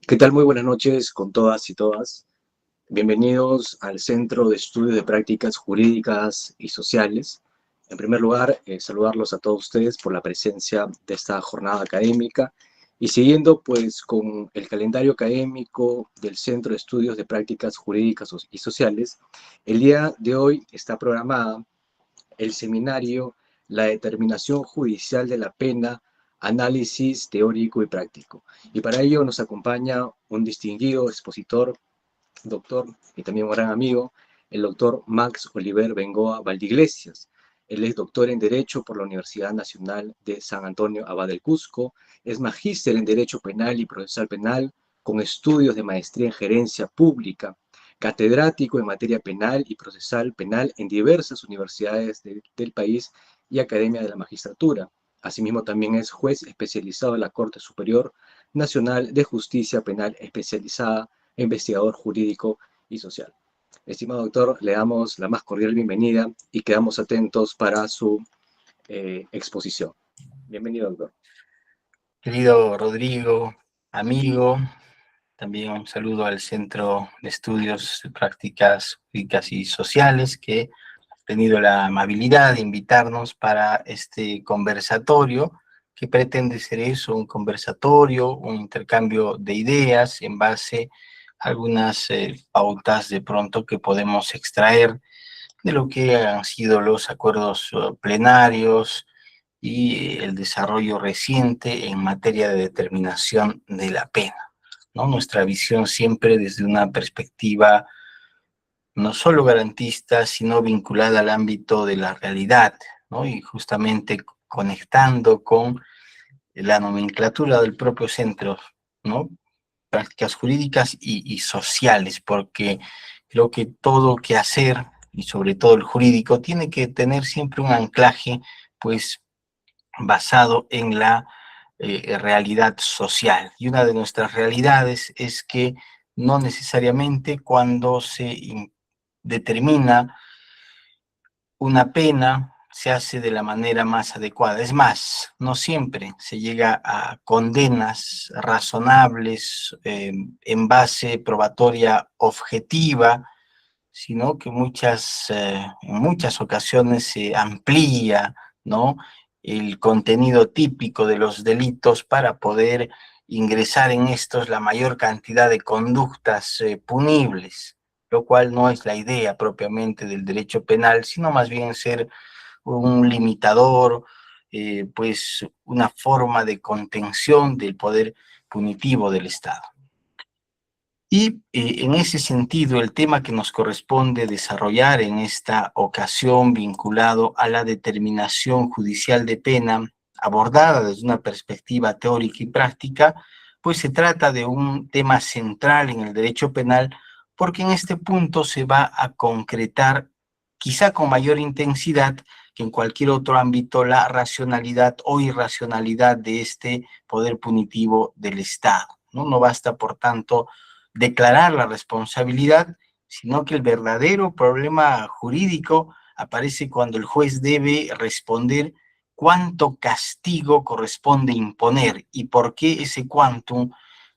¿Qué tal? Muy buenas noches con todas y todas. Bienvenidos al Centro de Estudios de Prácticas Jurídicas y Sociales. En primer lugar, saludarlos a todos ustedes por la presencia de esta jornada académica y siguiendo pues con el calendario académico del Centro de Estudios de Prácticas Jurídicas y Sociales, el día de hoy está programada el seminario La determinación judicial de la pena, análisis teórico y práctico. Y para ello nos acompaña un distinguido expositor, doctor y también un gran amigo, el doctor Max Oliver Bengoa Valdiglesias. Él es doctor en Derecho por la Universidad Nacional de San Antonio Abad del Cusco, es magíster en Derecho Penal y Procesal Penal, con estudios de maestría en Gerencia Pública, catedrático en materia penal y procesal penal en diversas universidades del país y Academia de la Magistratura. Asimismo, también es juez especializado en la Corte Superior Nacional de Justicia Penal especializada e investigador jurídico y social. Estimado doctor, le damos la más cordial bienvenida y quedamos atentos para su exposición. Bienvenido, doctor. Querido Rodrigo, amigo, también un saludo al Centro de Estudios de Prácticas Jurídicas y Sociales que ha tenido la amabilidad de invitarnos para este conversatorio que pretende ser eso, un conversatorio, un intercambio de ideas en base a algunas pautas de pronto que podemos extraer de lo que han sido los acuerdos plenarios y el desarrollo reciente en materia de determinación de la pena, ¿no? Nuestra visión siempre desde una perspectiva no solo garantista, sino vinculada al ámbito de la realidad, ¿no? Y justamente conectando con la nomenclatura del propio centro, ¿no? Prácticas jurídicas y sociales, porque creo que todo que hacer, y sobre todo el jurídico, tiene que tener siempre un anclaje, pues, basado en la realidad social. Y una de nuestras realidades es que no necesariamente cuando se determina una pena se hace de la manera más adecuada. Es más, no siempre se llega a condenas razonables en base probatoria objetiva, sino que en muchas ocasiones se amplía, ¿no?, el contenido típico de los delitos para poder ingresar en estos la mayor cantidad de conductas punibles, lo cual no es la idea propiamente del derecho penal, sino más bien ser un limitador, pues una forma de contención del poder punitivo del Estado. Y en ese sentido, el tema que nos corresponde desarrollar en esta ocasión vinculado a la determinación judicial de pena, abordada desde una perspectiva teórica y práctica, pues se trata de un tema central en el derecho penal, porque en este punto se va a concretar, quizá con mayor intensidad que en cualquier otro ámbito, la racionalidad o irracionalidad de este poder punitivo del Estado, ¿no? No basta, por tanto, declarar la responsabilidad, sino que el verdadero problema jurídico aparece cuando el juez debe responder cuánto castigo corresponde imponer y por qué ese quantum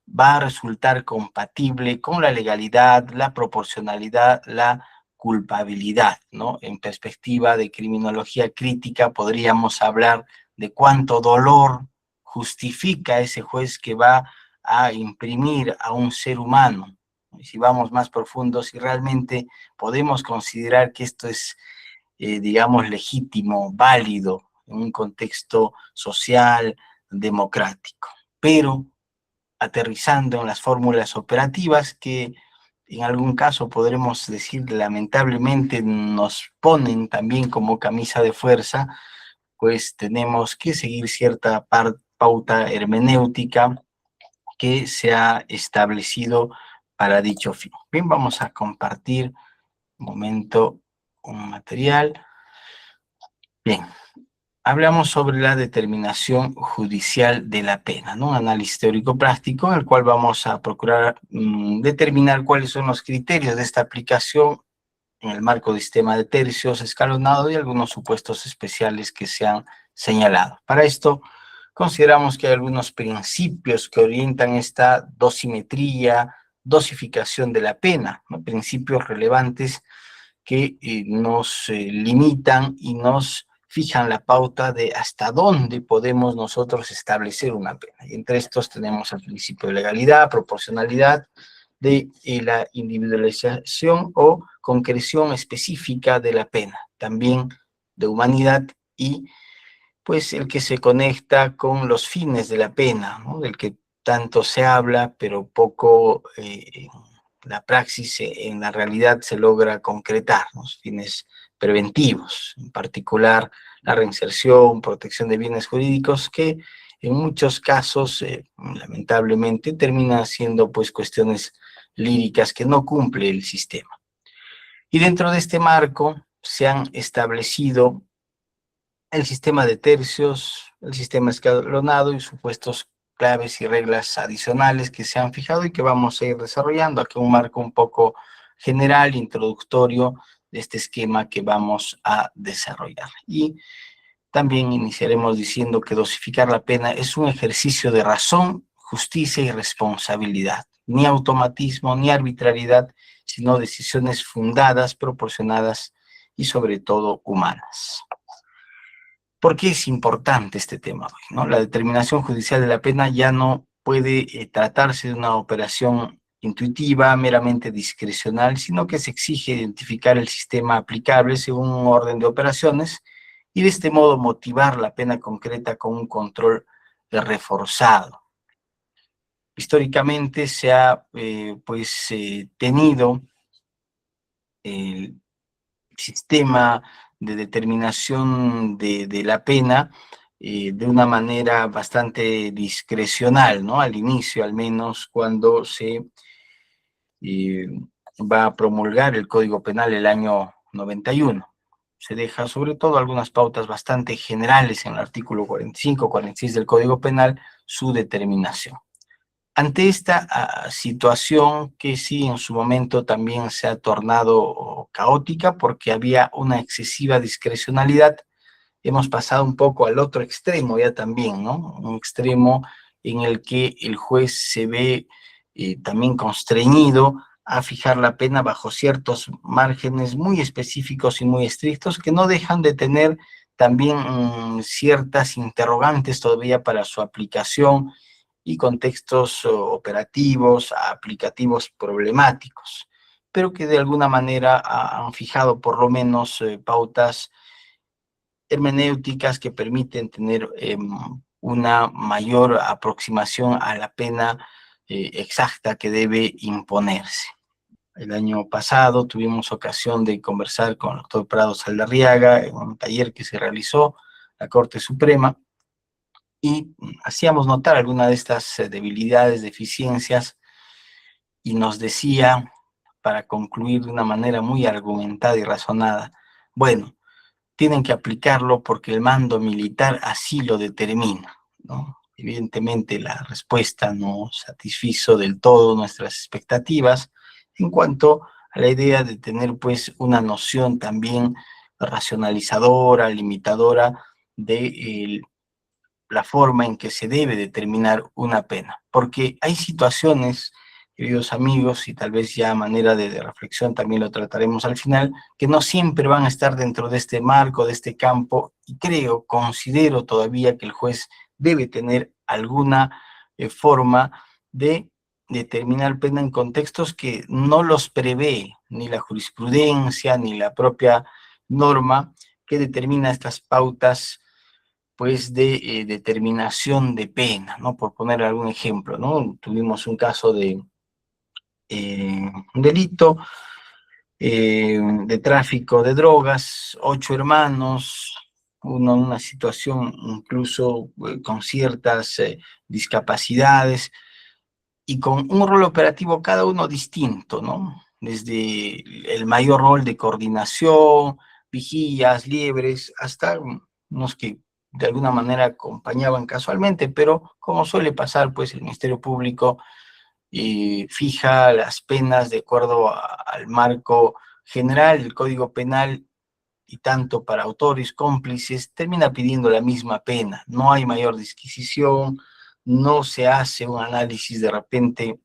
va a resultar compatible con la legalidad, la proporcionalidad, la culpabilidad, ¿no? En perspectiva de criminología crítica podríamos hablar de cuánto dolor justifica ese juez que va a imprimir a un ser humano. Y si vamos más profundo, si realmente podemos considerar que esto es, digamos, legítimo, válido en un contexto social, democrático. Pero aterrizando en las fórmulas operativas que en algún caso podremos decir lamentablemente nos ponen también como camisa de fuerza, pues tenemos que seguir cierta pauta hermenéutica que se ha establecido para dicho fin. Bien, vamos a compartir un momento un material. Bien, hablamos sobre la determinación judicial de la pena, ¿no? Un análisis teórico-práctico en el cual vamos a procurar determinar cuáles son los criterios de esta aplicación en el marco del sistema de tercios escalonado y algunos supuestos especiales que se han señalado. Para esto consideramos que hay algunos principios que orientan esta dosimetría, dosificación de la pena, ¿no? Principios relevantes que nos limitan y nos fijan la pauta de hasta dónde podemos nosotros establecer una pena. Y entre estos tenemos el principio de legalidad, proporcionalidad, de la individualización o concreción específica de la pena, también de humanidad y pues el que se conecta con los fines de la pena, ¿no? Del que tanto se habla, pero poco en la praxis, en la realidad se logra concretar, ¿no? Fines preventivos, en particular la reinserción, protección de bienes jurídicos, que en muchos casos, lamentablemente, terminan siendo pues cuestiones líricas que no cumple el sistema. Y dentro de este marco se han establecido el sistema de tercios, el sistema escalonado y supuestos claves y reglas adicionales que se han fijado y que vamos a ir desarrollando. Aquí un marco un poco general, introductorio de este esquema que vamos a desarrollar. Y también iniciaremos diciendo que dosificar la pena es un ejercicio de razón, justicia y responsabilidad. Ni automatismo, ni arbitrariedad, sino decisiones fundadas, proporcionadas y sobre todo humanas. ¿Por qué es importante este tema hoy, ¿no? La determinación judicial de la pena ya no puede tratarse de una operación intuitiva, meramente discrecional, sino que se exige identificar el sistema aplicable según un orden de operaciones y de este modo motivar la pena concreta con un control reforzado. Históricamente se ha tenido el sistema de determinación de la pena de una manera bastante discrecional, ¿no? Al inicio, al menos, cuando se va a promulgar el Código Penal el año 91. Se deja sobre todo algunas pautas bastante generales en el artículo 45, 46 del Código Penal, su determinación. Ante esta situación que sí en su momento también se ha tornado caótica porque había una excesiva discrecionalidad, hemos pasado un poco al otro extremo ya también, ¿no? Un extremo en el que el juez se ve también constreñido a fijar la pena bajo ciertos márgenes muy específicos y muy estrictos que no dejan de tener también ciertas interrogantes todavía para su aplicación y contextos operativos, aplicativos problemáticos, pero que de alguna manera han fijado por lo menos pautas hermenéuticas que permiten tener una mayor aproximación a la pena exacta que debe imponerse. El año pasado tuvimos ocasión de conversar con el doctor Prado Saldarriaga en un taller que se realizó en la Corte Suprema, y hacíamos notar algunas de estas debilidades, deficiencias, y nos decía, para concluir de una manera muy argumentada y razonada, bueno, tienen que aplicarlo porque el mando militar así lo determina, ¿no? Evidentemente la respuesta no satisfizo del todo nuestras expectativas en cuanto a la idea de tener pues una noción también racionalizadora, limitadora de la forma en que se debe determinar una pena, porque hay situaciones, queridos amigos, y tal vez ya a manera de reflexión también lo trataremos al final, que no siempre van a estar dentro de este marco, de este campo, y considero todavía que el juez debe tener alguna forma de determinar pena en contextos que no los prevé ni la jurisprudencia ni la propia norma que determina estas pautas pues de determinación de pena, ¿no? Por poner algún ejemplo, ¿no? Tuvimos un caso de un delito de tráfico de drogas, 8 hermanos, uno en una situación incluso con ciertas discapacidades y con un rol operativo cada uno distinto, ¿no? Desde el mayor rol de coordinación, vigías, liebres, hasta unos que de alguna manera acompañaban casualmente, pero como suele pasar, pues el Ministerio Público fija las penas de acuerdo al marco general, el Código Penal, y tanto para autores cómplices, termina pidiendo la misma pena. No hay mayor disquisición, no se hace un análisis de repente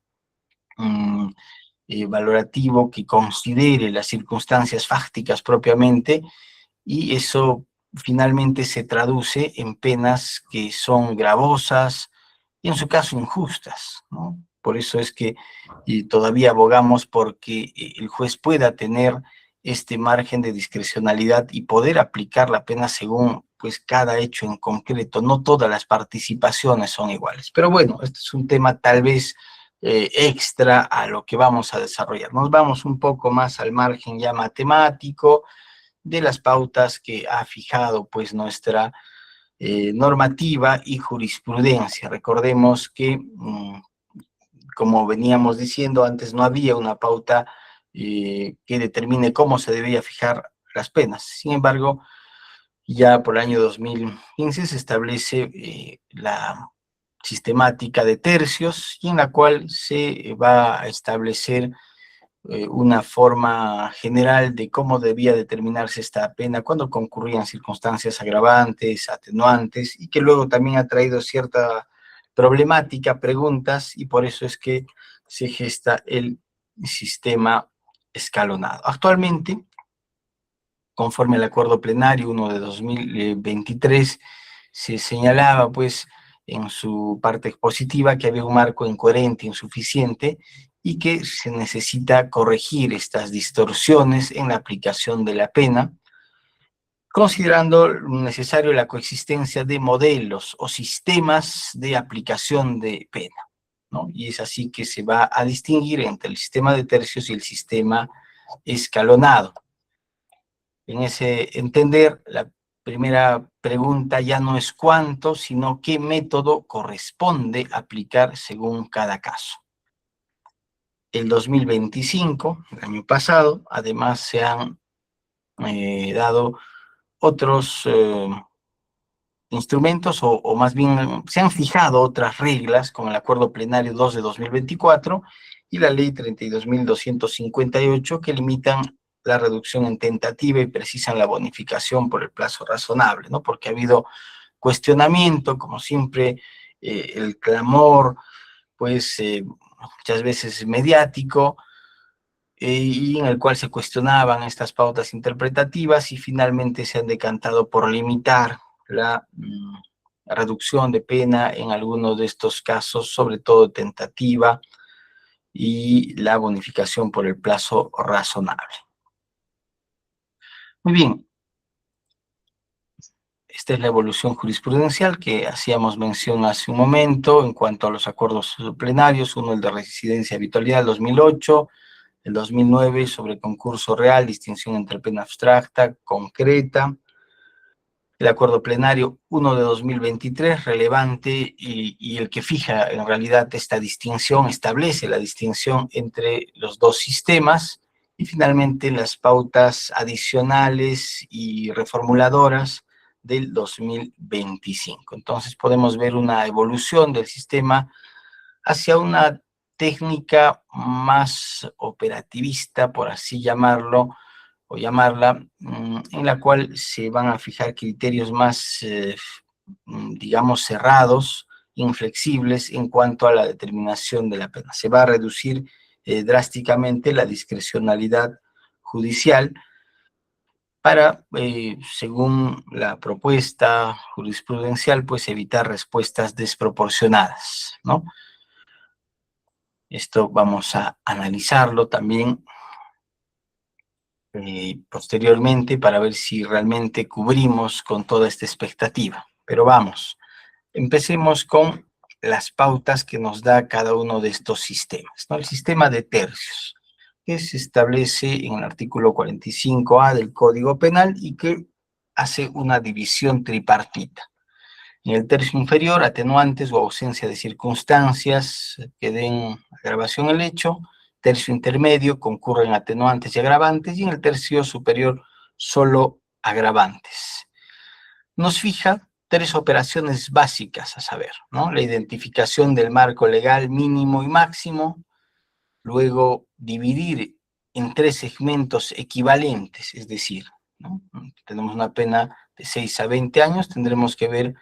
valorativo que considere las circunstancias fácticas propiamente, y eso finalmente se traduce en penas que son gravosas y en su caso injustas, ¿no? Por eso es que todavía abogamos porque el juez pueda tener este margen de discrecionalidad y poder aplicar la pena según pues cada hecho en concreto. No todas las participaciones son iguales. Pero bueno, este es un tema tal vez extra a lo que vamos a desarrollar. Nos vamos un poco más al margen ya matemático de las pautas que ha fijado pues nuestra normativa y jurisprudencia. Recordemos que, como veníamos diciendo antes, no había una pauta que determine cómo se debía fijar las penas. Sin embargo, ya por el año 2015 se establece la sistemática de tercios, y en la cual se va a establecer una forma general de cómo debía determinarse esta pena cuando concurrían circunstancias agravantes, atenuantes, y que luego también ha traído cierta problemática, preguntas, y por eso es que se gesta el sistema escalonado. Actualmente, conforme al acuerdo plenario 1 de 2023, se señalaba pues en su parte expositiva que había un marco incoherente, insuficiente, y que se necesita corregir estas distorsiones en la aplicación de la pena, considerando necesario la coexistencia de modelos o sistemas de aplicación de pena, ¿no? Y es así que se va a distinguir entre el sistema de tercios y el sistema escalonado. En ese entender, la primera pregunta ya no es cuánto, sino qué método corresponde aplicar según cada caso. El 2025, el año pasado, además se han dado otros instrumentos, o más bien se han fijado otras reglas, como el Acuerdo Plenario 2 de 2024 y la Ley 32.258, que limitan la reducción en tentativa y precisan la bonificación por el plazo razonable, ¿no? Porque ha habido cuestionamiento, como siempre, el clamor, pues muchas veces mediático, y en el cual se cuestionaban estas pautas interpretativas, y finalmente se han decantado por limitar la reducción de pena en algunos de estos casos, sobre todo tentativa, y la bonificación por el plazo razonable. Muy bien. Esta es la evolución jurisprudencial que hacíamos mención hace un momento en cuanto a los acuerdos plenarios. Uno, el de residencia habitualidad del 2008, el 2009 sobre concurso real, distinción entre pena abstracta, concreta. El acuerdo plenario 1 de 2023, relevante, y el que fija en realidad esta distinción, establece la distinción entre los dos sistemas. Y finalmente las pautas adicionales y reformuladoras del 2025. Entonces podemos ver una evolución del sistema hacia una técnica más operativista, por así llamarlo, o llamarla, en la cual se van a fijar criterios más, digamos, cerrados, inflexibles en cuanto a la determinación de la pena. Se va a reducir drásticamente la discrecionalidad judicial para, según la propuesta jurisprudencial, pues evitar respuestas desproporcionadas, ¿no? Esto vamos a analizarlo también posteriormente para ver si realmente cubrimos con toda esta expectativa. Pero vamos, empecemos con las pautas que nos da cada uno de estos sistemas, ¿no? El sistema de tercios, que se establece en el artículo 45A del Código Penal y que hace una división tripartita. En el tercio inferior, atenuantes o ausencia de circunstancias que den agravación al hecho. Tercio intermedio, concurren atenuantes y agravantes. Y en el tercio superior, solo agravantes. Nos fija tres operaciones básicas a saber, ¿no? La identificación del marco legal mínimo y máximo. Luego, dividir en tres segmentos equivalentes, es decir, ¿no? Tenemos una pena de 6 a 20 años, tendremos que ver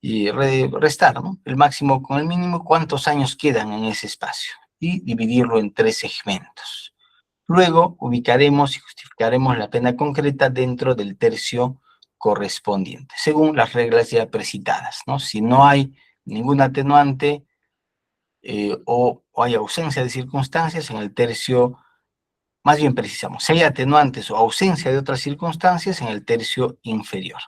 y restar, ¿no?, el máximo con el mínimo, cuántos años quedan en ese espacio, y dividirlo en 3 segmentos. Luego ubicaremos y justificaremos la pena concreta dentro del tercio correspondiente, según las reglas ya precitadas, ¿no? Si no hay ningún atenuante o hay ausencia de circunstancias, en el tercio, más bien precisamos, si hay atenuantes o ausencia de otras circunstancias, en el tercio inferior.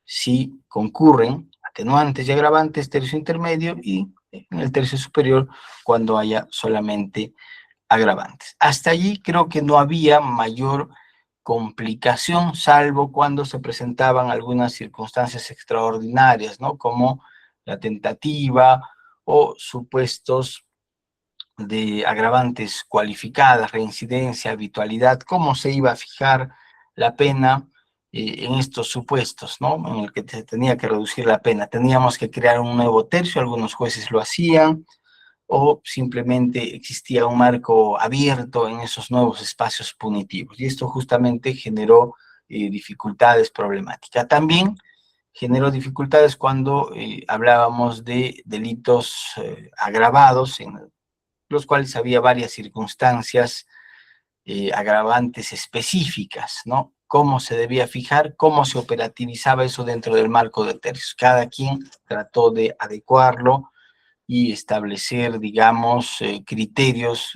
Si concurren atenuantes y agravantes, tercio intermedio, y en el tercio superior cuando haya solamente agravantes. Hasta allí creo que no había mayor complicación, salvo cuando se presentaban algunas circunstancias extraordinarias, ¿no?, como la tentativa o supuestos de agravantes cualificadas, reincidencia, habitualidad. ¿Cómo se iba a fijar la pena en estos supuestos, ¿no?, en el que se tenía que reducir la pena? Teníamos que crear un nuevo tercio, algunos jueces lo hacían, o simplemente existía un marco abierto en esos nuevos espacios punitivos. Y esto justamente generó dificultades problemáticas. También generó dificultades cuando hablábamos de delitos agravados, en los cuales había varias circunstancias agravantes específicas, ¿no? Cómo se debía fijar, cómo se operativizaba eso dentro del marco de tercios. Cada quien trató de adecuarlo y establecer, digamos, criterios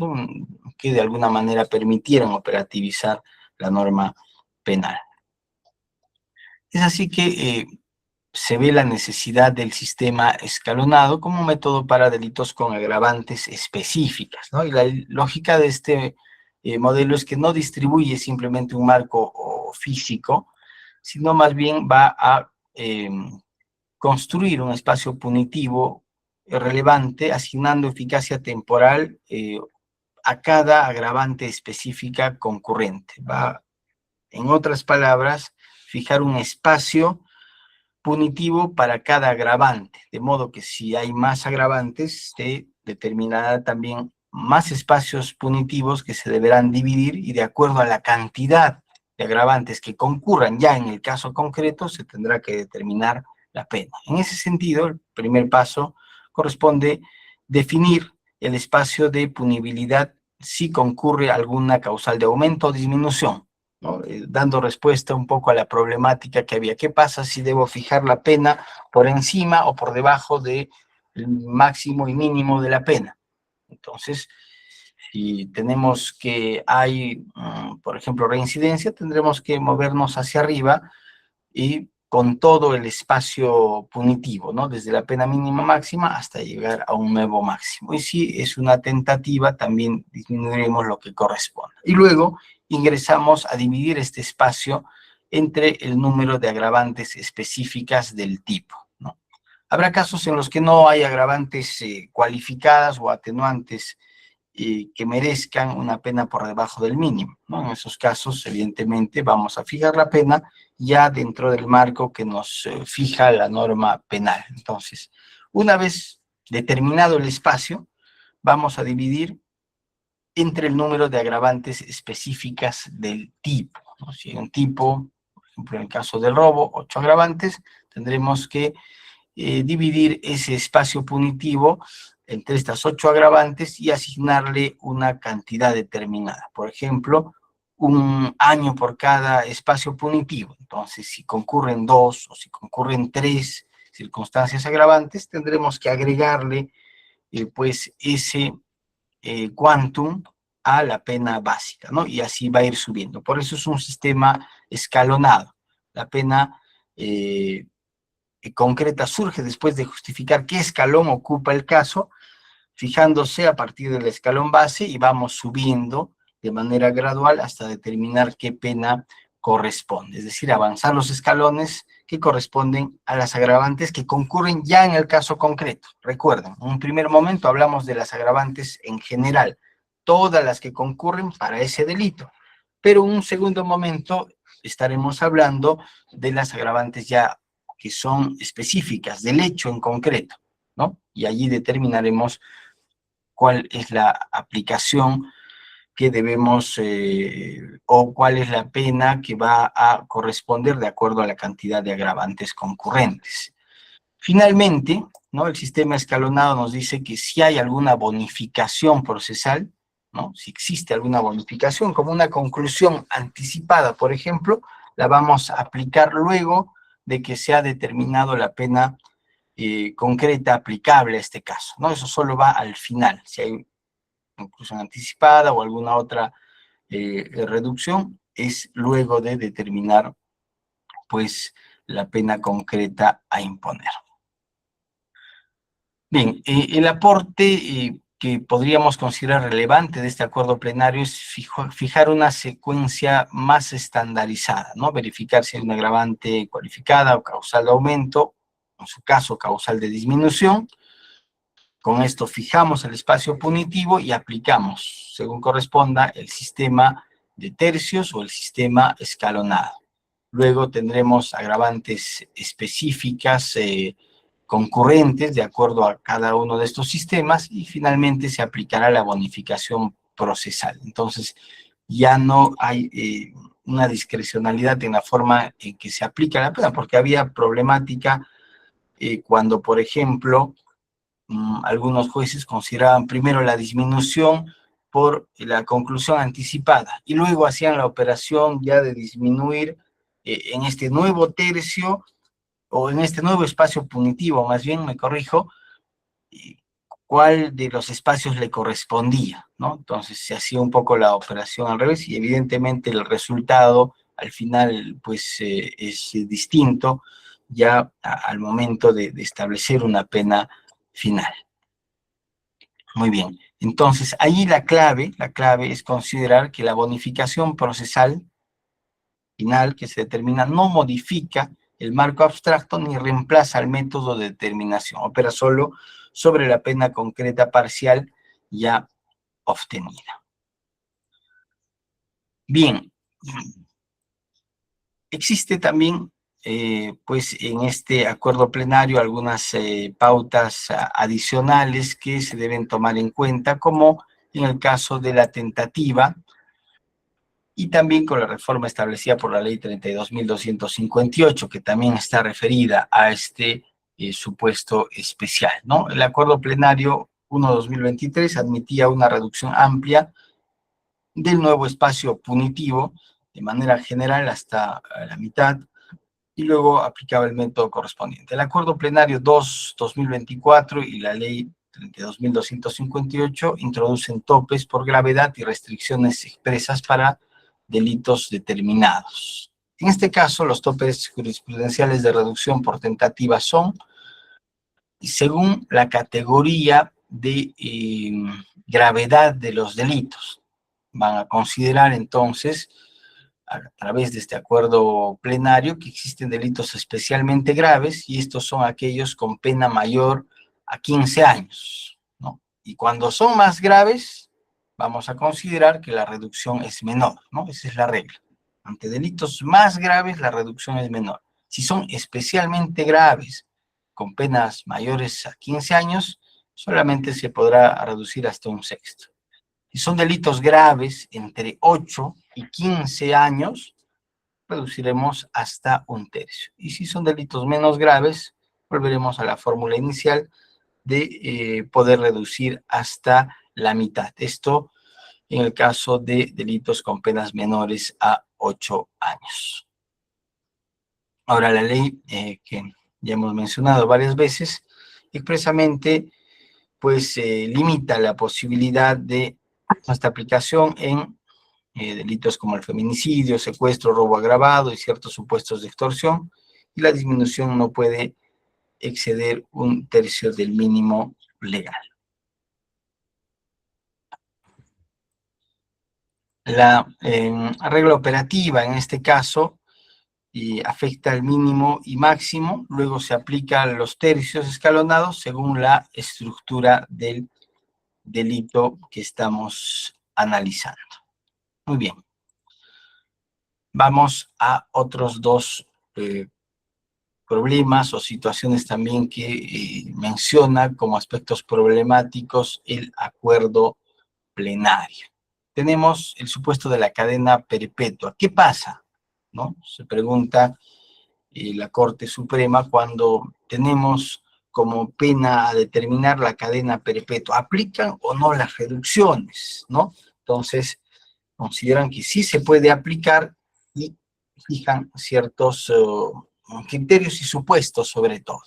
que de alguna manera permitieran operativizar la norma penal. Es así que se ve la necesidad del sistema escalonado como método para delitos con agravantes específicas, ¿no? Y la lógica de este modelo es que no distribuye simplemente un marco físico, sino más bien va a construir un espacio punitivo relevante, asignando eficacia temporal a cada agravante específica concurrente. Va, en otras palabras, fijar un espacio punitivo para cada agravante, de modo que si hay más agravantes, se determinará también más espacios punitivos que se deberán dividir, y de acuerdo a la cantidad de agravantes que concurran ya en el caso concreto, se tendrá que determinar la pena. En ese sentido, el primer paso corresponde definir el espacio de punibilidad si concurre alguna causal de aumento o disminución, ¿no? Dando respuesta un poco a la problemática que había. ¿Qué pasa si debo fijar la pena por encima o por debajo del máximo y mínimo de la pena? Entonces, si tenemos que hay, por ejemplo, reincidencia, tendremos que movernos hacia arriba y con todo el espacio punitivo, ¿no?, desde la pena mínima máxima hasta llegar a un nuevo máximo. Y si es una tentativa, también disminuiremos lo que corresponda. Y luego ingresamos a dividir este espacio entre el número de agravantes específicas del tipo, ¿no? Habrá casos en los que no hay agravantes cualificadas o atenuantes que merezcan una pena por debajo del mínimo, ¿no? En esos casos, evidentemente, vamos a fijar la pena ya dentro del marco que nos fija la norma penal. Entonces, una vez determinado el espacio, vamos a dividir entre el número de agravantes específicas del tipo, ¿no? Si hay un tipo, por ejemplo, en el caso del robo, 8 agravantes, tendremos que dividir ese espacio punitivo entre estas 8 agravantes y asignarle una cantidad determinada. Por ejemplo, 1 año por cada espacio punitivo. Entonces, si concurren 2 o si concurren 3 circunstancias agravantes, tendremos que agregarle pues ese quantum a la pena básica, ¿no? Y así va a ir subiendo. Por eso es un sistema escalonado. La pena concreta surge después de justificar qué escalón ocupa el caso, fijándose a partir del escalón base, y vamos subiendo de manera gradual hasta determinar qué pena corresponde. Es decir, avanzar los escalones que corresponden a las agravantes que concurren ya en el caso concreto. Recuerden, en un primer momento hablamos de las agravantes en general, todas las que concurren para ese delito. Pero en un segundo momento estaremos hablando de las agravantes ya que son específicas del hecho en concreto, ¿no? Y allí determinaremos cuál es la aplicación que debemos, o cuál es la pena que va a corresponder de acuerdo a la cantidad de agravantes concurrentes. Finalmente, ¿no?, el sistema escalonado nos dice que si hay alguna bonificación procesal, ¿no?, si existe alguna bonificación, como una conclusión anticipada, por ejemplo, la vamos a aplicar luego de que se ha determinado la pena concreta aplicable a este caso, ¿no? Eso solo va al final, si hay conclusión anticipada o alguna otra reducción, es luego de determinar, pues, la pena concreta a imponer. Bien, el aporte que podríamos considerar relevante de este acuerdo plenario es fijar una secuencia más estandarizada, ¿no? Verificar si hay una agravante cualificada o causal de aumento, en su caso causal de disminución. Con esto fijamos el espacio punitivo y aplicamos, según corresponda, el sistema de tercios o el sistema escalonado. Luego tendremos agravantes específicas concurrentes de acuerdo a cada uno de estos sistemas y finalmente se aplicará la bonificación procesal. Entonces, ya no hay una discrecionalidad en la forma en que se aplica la pena, porque había problemática cuando, por ejemplo, algunos jueces consideraban primero la disminución por la conclusión anticipada y luego hacían la operación ya de disminuir en este nuevo tercio o en este nuevo espacio punitivo, más bien me corrijo, cuál de los espacios le correspondía, ¿no? Entonces se hacía un poco la operación al revés y evidentemente el resultado al final pues es distinto ya al momento de establecer una pena final. Muy bien, entonces ahí la clave es considerar que la bonificación procesal final que se determina no modifica el marco abstracto ni reemplaza el método de determinación, opera solo sobre la pena concreta parcial ya obtenida. Bien, existe también pues en este acuerdo plenario algunas pautas adicionales que se deben tomar en cuenta, como en el caso de la tentativa, y también con la reforma establecida por la ley 32.258, que también está referida a este supuesto especial, ¿no? El acuerdo plenario 1/2023 admitía una reducción amplia del nuevo espacio punitivo, de manera general hasta la mitad, y luego aplicaba el método correspondiente. El acuerdo plenario 2/2024 y la ley 32.258 introducen topes por gravedad y restricciones expresas para delitos determinados. En este caso, los topes jurisprudenciales de reducción por tentativa son, según la categoría de gravedad de los delitos. Van a considerar entonces, a través de este acuerdo plenario, que existen delitos especialmente graves y estos son aquellos con pena mayor a 15 años, ¿no? Y cuando son más graves, vamos a considerar que la reducción es menor, ¿no? Esa es la regla. Ante delitos más graves, la reducción es menor. Si son especialmente graves, con penas mayores a 15 años, solamente se podrá reducir hasta un sexto. Si son delitos graves, entre 8 y 15 años, reduciremos hasta un tercio. Y si son delitos menos graves, volveremos a la fórmula inicial de poder reducir hasta la mitad. Esto en el caso de delitos con penas menores a 8 años. Ahora, la ley que ya hemos mencionado varias veces, expresamente pues limita la posibilidad de esta aplicación en delitos como el feminicidio, secuestro, robo agravado y ciertos supuestos de extorsión, y la disminución no puede exceder un tercio del mínimo legal. La regla operativa en este caso afecta al mínimo y máximo, luego se aplican los tercios escalonados según la estructura del delito que estamos analizando. Muy bien. Vamos a otros dos problemas o situaciones también que menciona como aspectos problemáticos el acuerdo plenario. tenemos el supuesto de la cadena perpetua. ¿Qué pasa? ¿No? Se pregunta la Corte Suprema cuando tenemos como pena a determinar la cadena perpetua. ¿Aplican o no las reducciones? ¿No? Entonces, consideran que sí se puede aplicar y fijan ciertos criterios y supuestos sobre todo.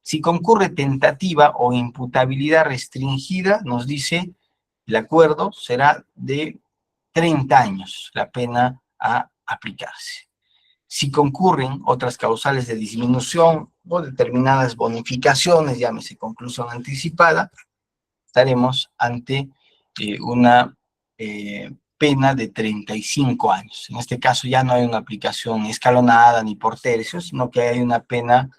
Si concurre tentativa o imputabilidad restringida, nos dice el acuerdo, será de 30 años la pena a aplicarse. Si concurren otras causales de disminución o determinadas bonificaciones, llámese conclusión anticipada, estaremos ante una pena de 35 años. En este caso ya no hay una aplicación escalonada ni por tercios, sino que hay una pena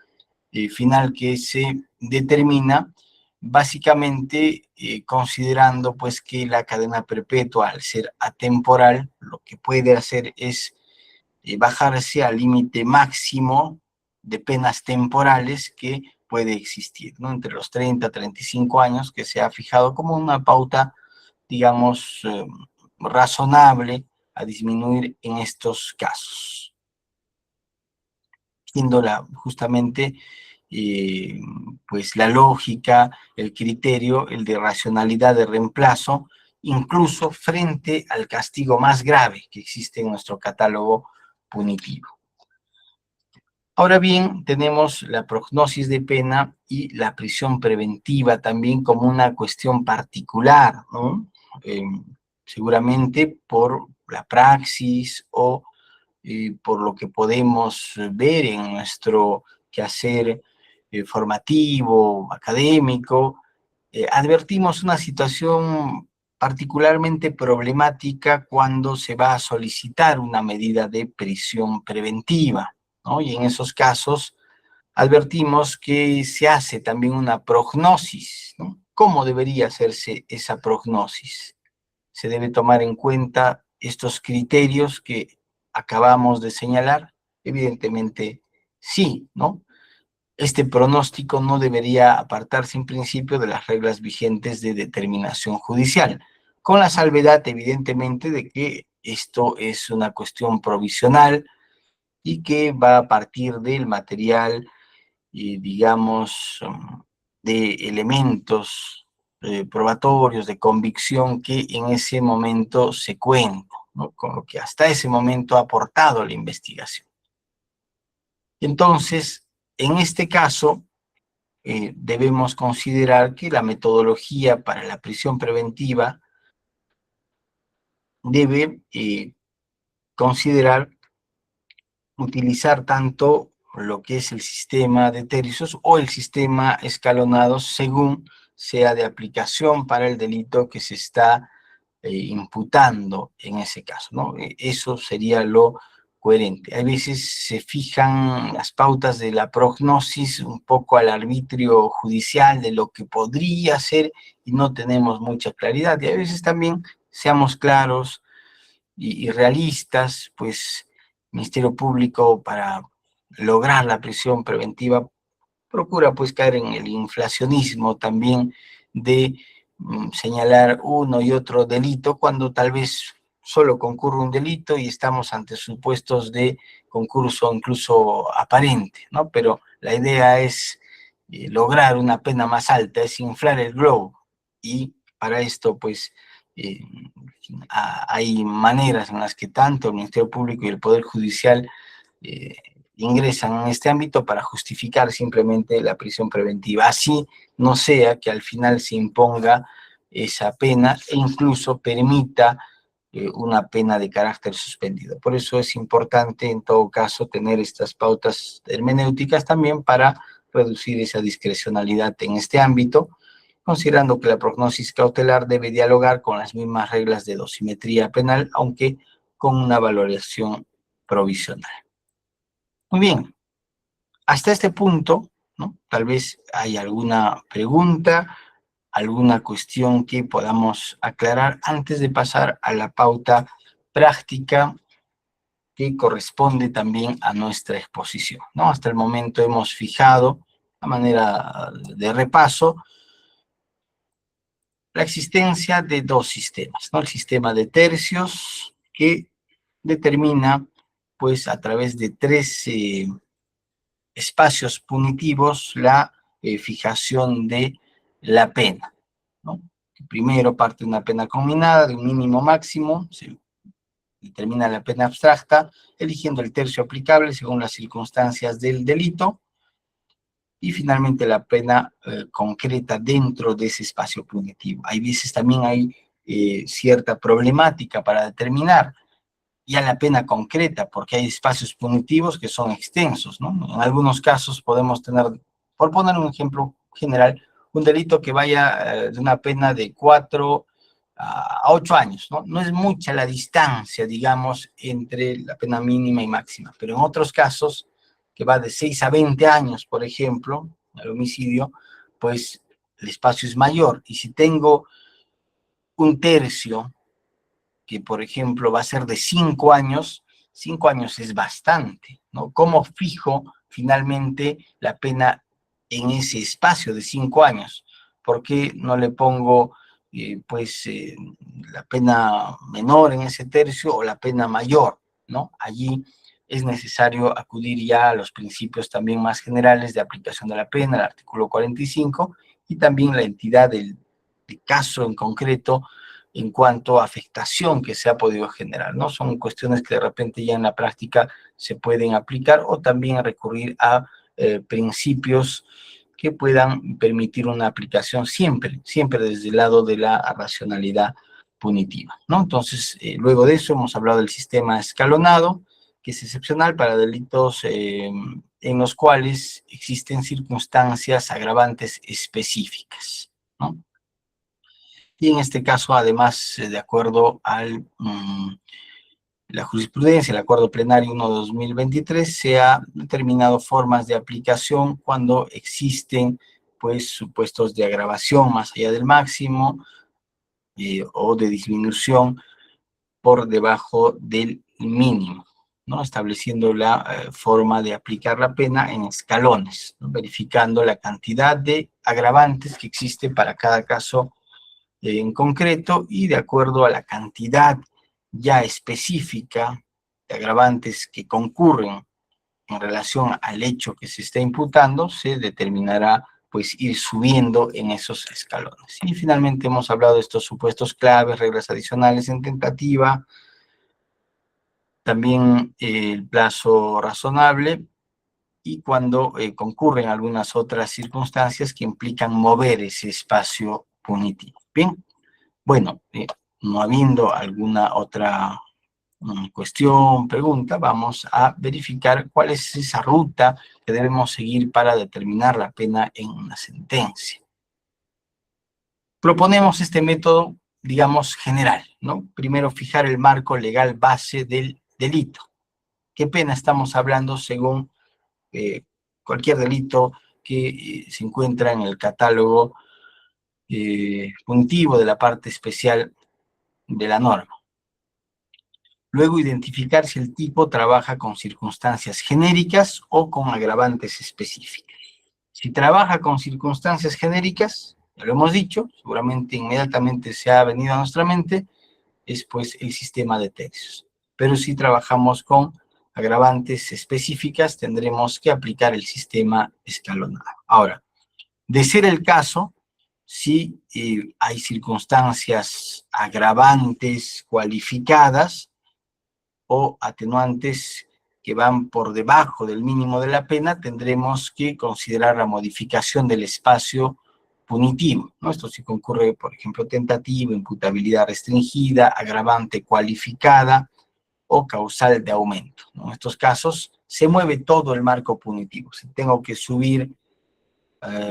final que se determina básicamente considerando pues que la cadena perpetua, al ser atemporal, lo que puede hacer es bajarse al límite máximo de penas temporales que puede existir, ¿no? Entre los 30 a 35 años, que se ha fijado como una pauta, digamos, razonable a disminuir en estos casos. Siendo justamente pues la lógica, el criterio, el de racionalidad de reemplazo, incluso frente al castigo más grave que existe en nuestro catálogo punitivo. Ahora bien, tenemos la prognosis de pena y la prisión preventiva también como una cuestión particular, ¿no? Seguramente por la praxis o por lo que podemos ver en nuestro quehacer formativo, académico, advertimos una situación particularmente problemática cuando se va a solicitar una medida de prisión preventiva, ¿no? Y en esos casos advertimos que se hace también una prognosis, ¿no? ¿Cómo debería hacerse esa prognosis? Se debe tomar en cuenta estos criterios que acabamos de señalar. Evidentemente, sí, ¿no? Este pronóstico no debería apartarse en principio de las reglas vigentes de determinación judicial, con la salvedad, evidentemente, de que esto es una cuestión provisional y que va a partir del material, digamos, de elementos probatorios, de convicción que en ese momento se cuenta, ¿no? Con lo que hasta ese momento ha aportado la investigación. Entonces, en este caso, debemos considerar que la metodología para la prisión preventiva debe considerar utilizar tanto lo que es el sistema de tercios o el sistema escalonado según sea de aplicación para el delito que se está imputando en ese caso, ¿no? Eso sería lo coherente. A veces se fijan las pautas de la prognosis un poco al arbitrio judicial de lo que podría ser y no tenemos mucha claridad. Y a veces también, seamos claros y realistas, pues el Ministerio Público para lograr la prisión preventiva procura pues caer en el inflacionismo también de señalar uno y otro delito cuando tal vez solo concurre un delito y estamos ante supuestos de concurso incluso aparente, ¿no? Pero la idea es lograr una pena más alta, es inflar el globo y para esto pues hay maneras en las que tanto el Ministerio Público y el Poder Judicial ingresan en este ámbito para justificar simplemente la prisión preventiva. Así no sea que al final se imponga esa pena e incluso permita una pena de carácter suspendido. Por eso es importante en todo caso tener estas pautas hermenéuticas también para reducir esa discrecionalidad en este ámbito, considerando que la prognosis cautelar debe dialogar con las mismas reglas de dosimetría penal, aunque con una valoración provisional. Muy bien, hasta este punto, ¿no? Tal vez hay alguna pregunta, alguna cuestión que podamos aclarar antes de pasar a la pauta práctica que corresponde también a nuestra exposición, ¿no? Hasta el momento hemos fijado, a manera de repaso, la existencia de dos sistemas, ¿no? El sistema de tercios, que determina, pues, a través de tres espacios punitivos, la fijación de la pena, ¿no? Primero parte de una pena combinada, de un mínimo máximo, se determina la pena abstracta, eligiendo el tercio aplicable según las circunstancias del delito, y finalmente la pena concreta dentro de ese espacio punitivo. Hay veces también hay cierta problemática para determinar ya la pena concreta, porque hay espacios punitivos que son extensos, ¿no? En algunos casos podemos tener, por poner un ejemplo general, un delito que vaya de una pena de 4 a 8 años, ¿no? No es mucha la distancia, digamos, entre la pena mínima y máxima, pero en otros casos, que va de 6 a 20 años, por ejemplo, el homicidio, pues el espacio es mayor. Y si tengo un tercio, que por ejemplo va a ser de 5 años es bastante, ¿no? ¿Cómo fijo finalmente la pena en ese espacio de 5 años? ¿Por qué no le pongo la pena menor en ese tercio o la pena mayor, ¿no? Allí es necesario acudir ya a los principios también más generales de aplicación de la pena, el artículo 45, y también la entidad del caso en concreto en cuanto a afectación que se ha podido generar, ¿no? Son cuestiones que de repente ya en la práctica se pueden aplicar, o también recurrir a principios que puedan permitir una aplicación siempre desde el lado de la racionalidad punitiva, ¿no? Entonces, luego de eso hemos hablado del sistema escalonado, que es excepcional para delitos en los cuales existen circunstancias agravantes específicas, ¿no? Y en este caso, además, de acuerdo a la jurisprudencia, el Acuerdo Plenario 1/2023, se ha determinado formas de aplicación cuando existen, pues, supuestos de agravación más allá del máximo o de disminución por debajo del mínimo, ¿no? Estableciendo la forma de aplicar la pena en escalones, ¿no? Verificando la cantidad de agravantes que existe para cada caso en concreto, y de acuerdo a la cantidad ya específica de agravantes que concurren en relación al hecho que se está imputando, se determinará, pues, ir subiendo en esos escalones. Y finalmente hemos hablado de estos supuestos claves, reglas adicionales en tentativa, también el plazo razonable, y cuando concurren algunas otras circunstancias que implican mover ese espacio punitivo. Bien. Bueno, no habiendo alguna otra cuestión, pregunta, vamos a verificar cuál es esa ruta que debemos seguir para determinar la pena en una sentencia. Proponemos este método, digamos, general, ¿no? Primero, fijar el marco legal base del delito. ¿Qué pena estamos hablando según cualquier delito que se encuentra en el catálogo punitivo de la parte especial de la norma? Luego, identificar si el tipo trabaja con circunstancias genéricas o con agravantes específicas. Si trabaja con circunstancias genéricas, ya lo hemos dicho, seguramente inmediatamente se ha venido a nuestra mente, es pues el sistema de tercios. Pero si trabajamos con agravantes específicas, tendremos que aplicar el sistema escalonado. Ahora, de ser el caso, si hay circunstancias agravantes cualificadas o atenuantes que van por debajo del mínimo de la pena, tendremos que considerar la modificación del espacio punitivo, ¿no? Esto si concurre, por ejemplo, tentativa, imputabilidad restringida, agravante cualificada o causal de aumento, ¿no? En estos casos se mueve todo el marco punitivo. Si tengo que subir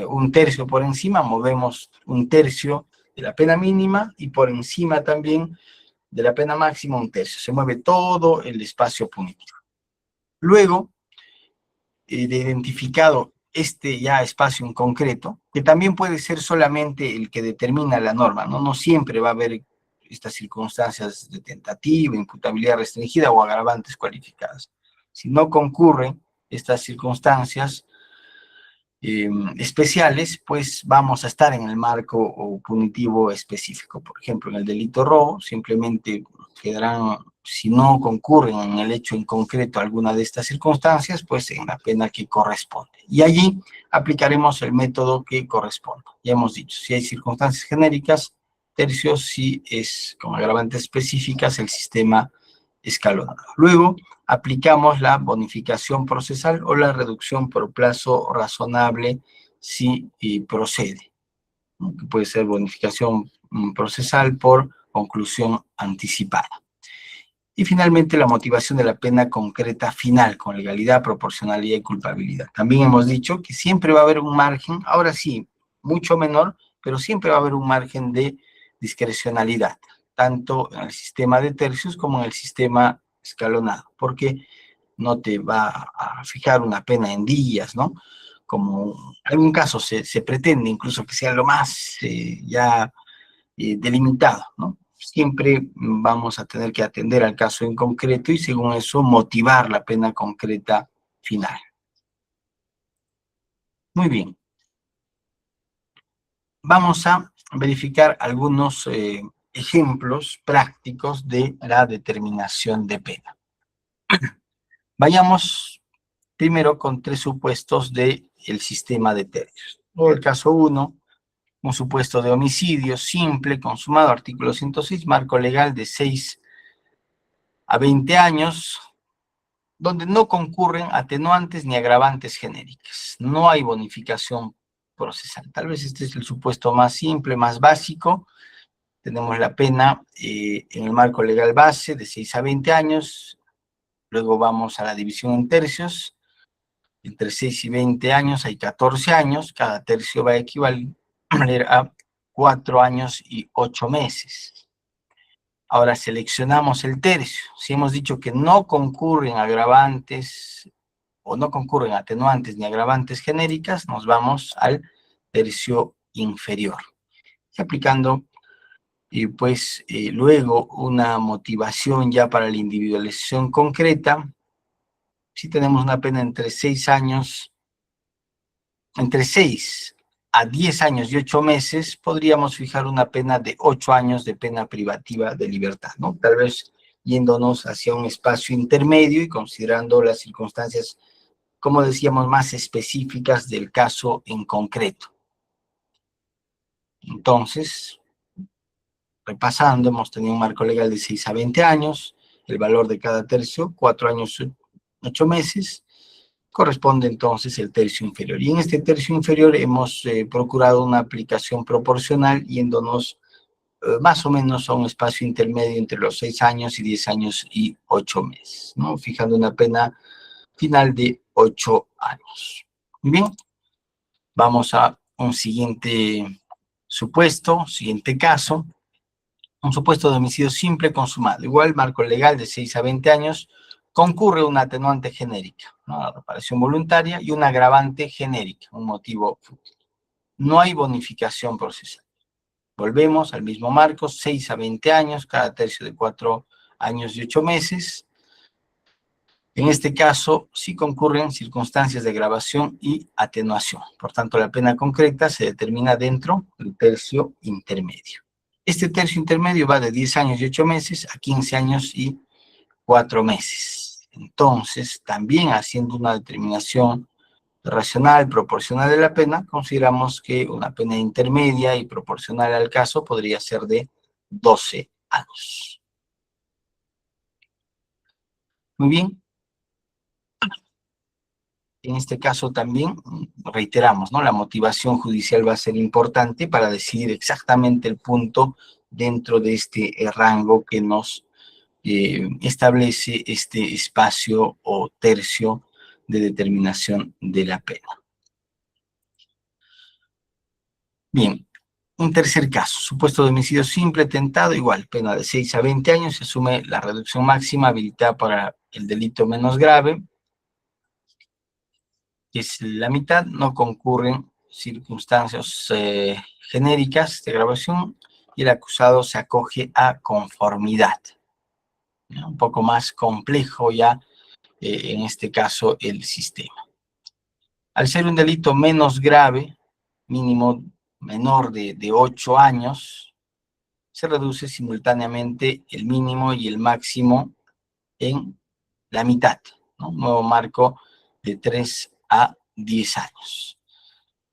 un tercio por encima, movemos un tercio de la pena mínima, y por encima también de la pena máxima un tercio. Se mueve todo el espacio punitivo. Luego de identificado este ya espacio en concreto, que también puede ser solamente el que determina la norma, ¿no? No siempre va a haber estas circunstancias de tentativa, imputabilidad restringida o agravantes cualificadas. Si no concurren estas circunstancias, especiales, pues vamos a estar en el marco o punitivo específico. Por ejemplo, en el delito robo, simplemente quedarán, si no concurren en el hecho en concreto alguna de estas circunstancias, pues en la pena que corresponde. Y allí aplicaremos el método que corresponda. Ya hemos dicho, si hay circunstancias genéricas, tercios, si es con agravantes específicas, el sistema escalonado. Luego, aplicamos la bonificación procesal o la reducción por plazo razonable si procede, ¿no? Que puede ser bonificación procesal por conclusión anticipada. Y finalmente la motivación de la pena concreta final con legalidad, proporcionalidad y culpabilidad. También hemos dicho que siempre va a haber un margen, ahora sí, mucho menor, pero siempre va a haber un margen de discrecionalidad, tanto en el sistema de tercios como en el sistema escalonado, porque no te va a fijar una pena en días, ¿no? Como en algún caso se pretende incluso que sea lo más delimitado, ¿no? Siempre vamos a tener que atender al caso en concreto y según eso motivar la pena concreta final. Muy bien. Vamos a verificar algunos ejemplos prácticos de la determinación de pena. Vayamos primero con 3 supuestos del sistema de tercios. El caso 1, un supuesto de homicidio simple, consumado, artículo 106, marco legal de 6 a 20 años, donde no concurren atenuantes ni agravantes genéricas. No hay bonificación procesal. Tal vez este es el supuesto más simple, más básico. Tenemos la pena en el marco legal base de 6 a 20 años. Luego vamos a la división en tercios. Entre 6 y 20 años hay 14 años. Cada tercio va a equivaler a 4 años y 8 meses. Ahora seleccionamos el tercio. Si hemos dicho que no concurren agravantes o no concurren atenuantes ni agravantes genéricas, nos vamos al tercio inferior. Y aplicando, luego una motivación ya para la individualización concreta, si tenemos una pena entre 6 a 10 años y 8 meses, podríamos fijar una pena de 8 años de pena privativa de libertad, ¿no? Tal vez yéndonos hacia un espacio intermedio y considerando las circunstancias, como decíamos, más específicas del caso en concreto. Entonces, repasando, hemos tenido un marco legal de 6 a 20 años, el valor de cada tercio, 4 años, 8 meses, corresponde entonces el tercio inferior. Y en este tercio inferior hemos procurado una aplicación proporcional yéndonos más o menos a un espacio intermedio entre los 6 años y 10 años y 8 meses, ¿no? Fijando una pena final de 8 años. Muy bien, vamos a un siguiente supuesto, siguiente caso. Un supuesto de homicidio simple consumado. Igual, marco legal de 6 a 20 años, concurre una atenuante genérica, ¿no? La reparación voluntaria, y una agravante genérica, un motivo fútil. No hay bonificación procesal. Volvemos al mismo marco, 6 a 20 años, cada tercio de 4 años y 8 meses. En este caso, sí concurren circunstancias de agravación y atenuación. Por tanto, la pena concreta se determina dentro del tercio intermedio. Este tercio intermedio va de 10 años y 8 meses a 15 años y 4 meses. Entonces, también haciendo una determinación racional, proporcional de la pena, consideramos que una pena intermedia y proporcional al caso podría ser de 12 años. Muy bien. En este caso también, reiteramos, ¿no? La motivación judicial va a ser importante para decidir exactamente el punto dentro de este rango que nos establece este espacio o tercio de determinación de la pena. Bien, un tercer caso, supuesto de homicidio simple, tentado, igual, pena de 6 a 20 años, se asume la reducción máxima habilitada para el delito menos grave, que es la mitad, no concurren circunstancias genéricas de agravación y el acusado se acoge a conformidad. ¿No? Un poco más complejo ya, en este caso, el sistema. Al ser un delito menos grave, mínimo menor de 8 años, se reduce simultáneamente el mínimo y el máximo en la mitad, ¿no? Un nuevo marco de 3 a 10 años.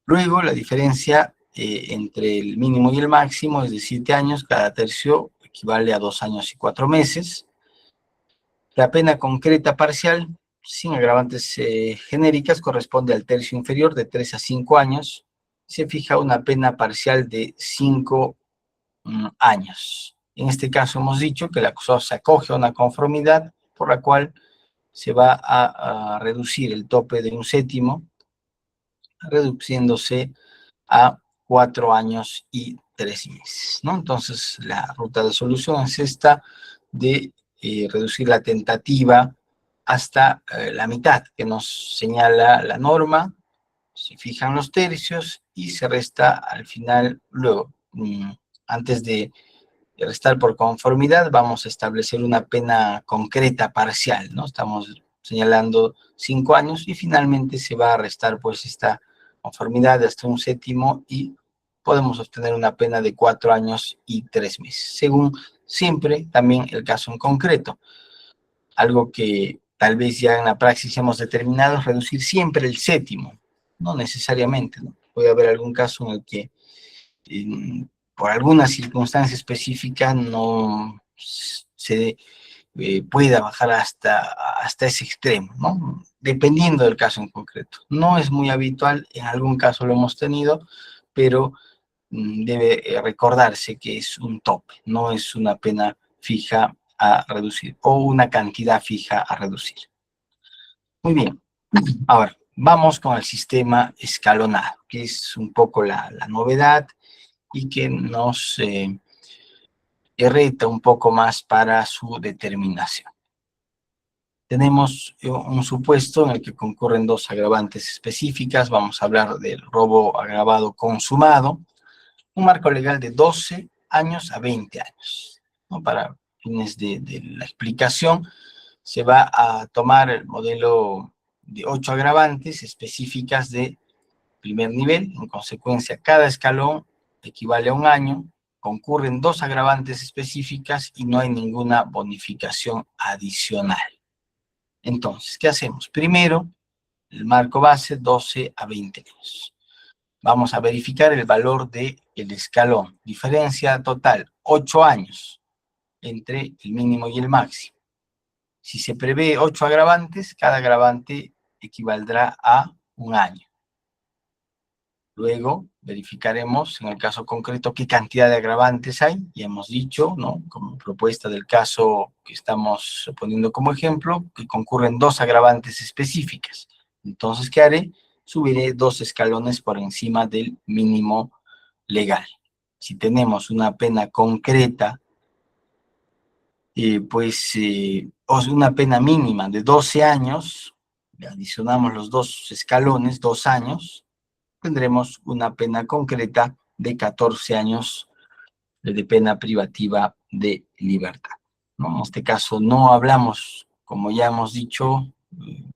Luego, la diferencia entre el mínimo y el máximo es de 7 años, cada tercio equivale a 2 años y 4 meses. La pena concreta parcial, sin agravantes genéricas, corresponde al tercio inferior de 3 a 5 años. Se fija una pena parcial de 5 años. En este caso hemos dicho que el acusado se acoge a una conformidad por la cual se va a reducir el tope de un séptimo, reduciéndose a 4 años y 3 meses, ¿no? Entonces, la ruta de solución es esta de reducir la tentativa hasta la mitad, que nos señala la norma, se fijan los tercios y se resta al final, luego, antes de restar por conformidad, vamos a establecer una pena concreta parcial, ¿no? Estamos señalando 5 años y finalmente se va a restar pues esta conformidad hasta un séptimo y podemos obtener una pena de 4 años y 3 meses, según siempre también el caso en concreto. Algo que tal vez ya en la praxis hemos determinado es reducir siempre el séptimo, no necesariamente, ¿no? Puede haber algún caso en el que por alguna circunstancia específica no se pueda bajar hasta ese extremo, ¿no? Dependiendo del caso en concreto. No es muy habitual, en algún caso lo hemos tenido, pero debe recordarse que es un tope, no es una pena fija a reducir o una cantidad fija a reducir. Muy bien, ahora vamos con el sistema escalonado, que es un poco la novedad y que nos reta un poco más para su determinación. Tenemos un supuesto en el que concurren dos agravantes específicas. Vamos a hablar del robo agravado consumado. Un marco legal de 12 años a 20 años, ¿no? Para fines de la explicación, se va a tomar el modelo de 8 agravantes específicas de primer nivel. En consecuencia, cada escalón equivale a un año, concurren dos agravantes específicas y no hay ninguna bonificación adicional. Entonces, ¿qué hacemos? Primero, el marco base 12 a 20 años. Vamos a verificar el valor del escalón. Diferencia total, 8 años entre el mínimo y el máximo. Si se prevé 8 agravantes, cada agravante equivaldrá a un año. Luego verificaremos en el caso concreto qué cantidad de agravantes hay. Ya hemos dicho, ¿no? Como propuesta del caso que estamos poniendo como ejemplo, que concurren dos agravantes específicas. Entonces, ¿qué haré? Subiré 2 escalones por encima del mínimo legal. Si tenemos una pena concreta, o una pena mínima de 12 años, adicionamos los 2 escalones, 2 años, tendremos una pena concreta de 14 años de pena privativa de libertad, ¿no? En este caso no hablamos, como ya hemos dicho,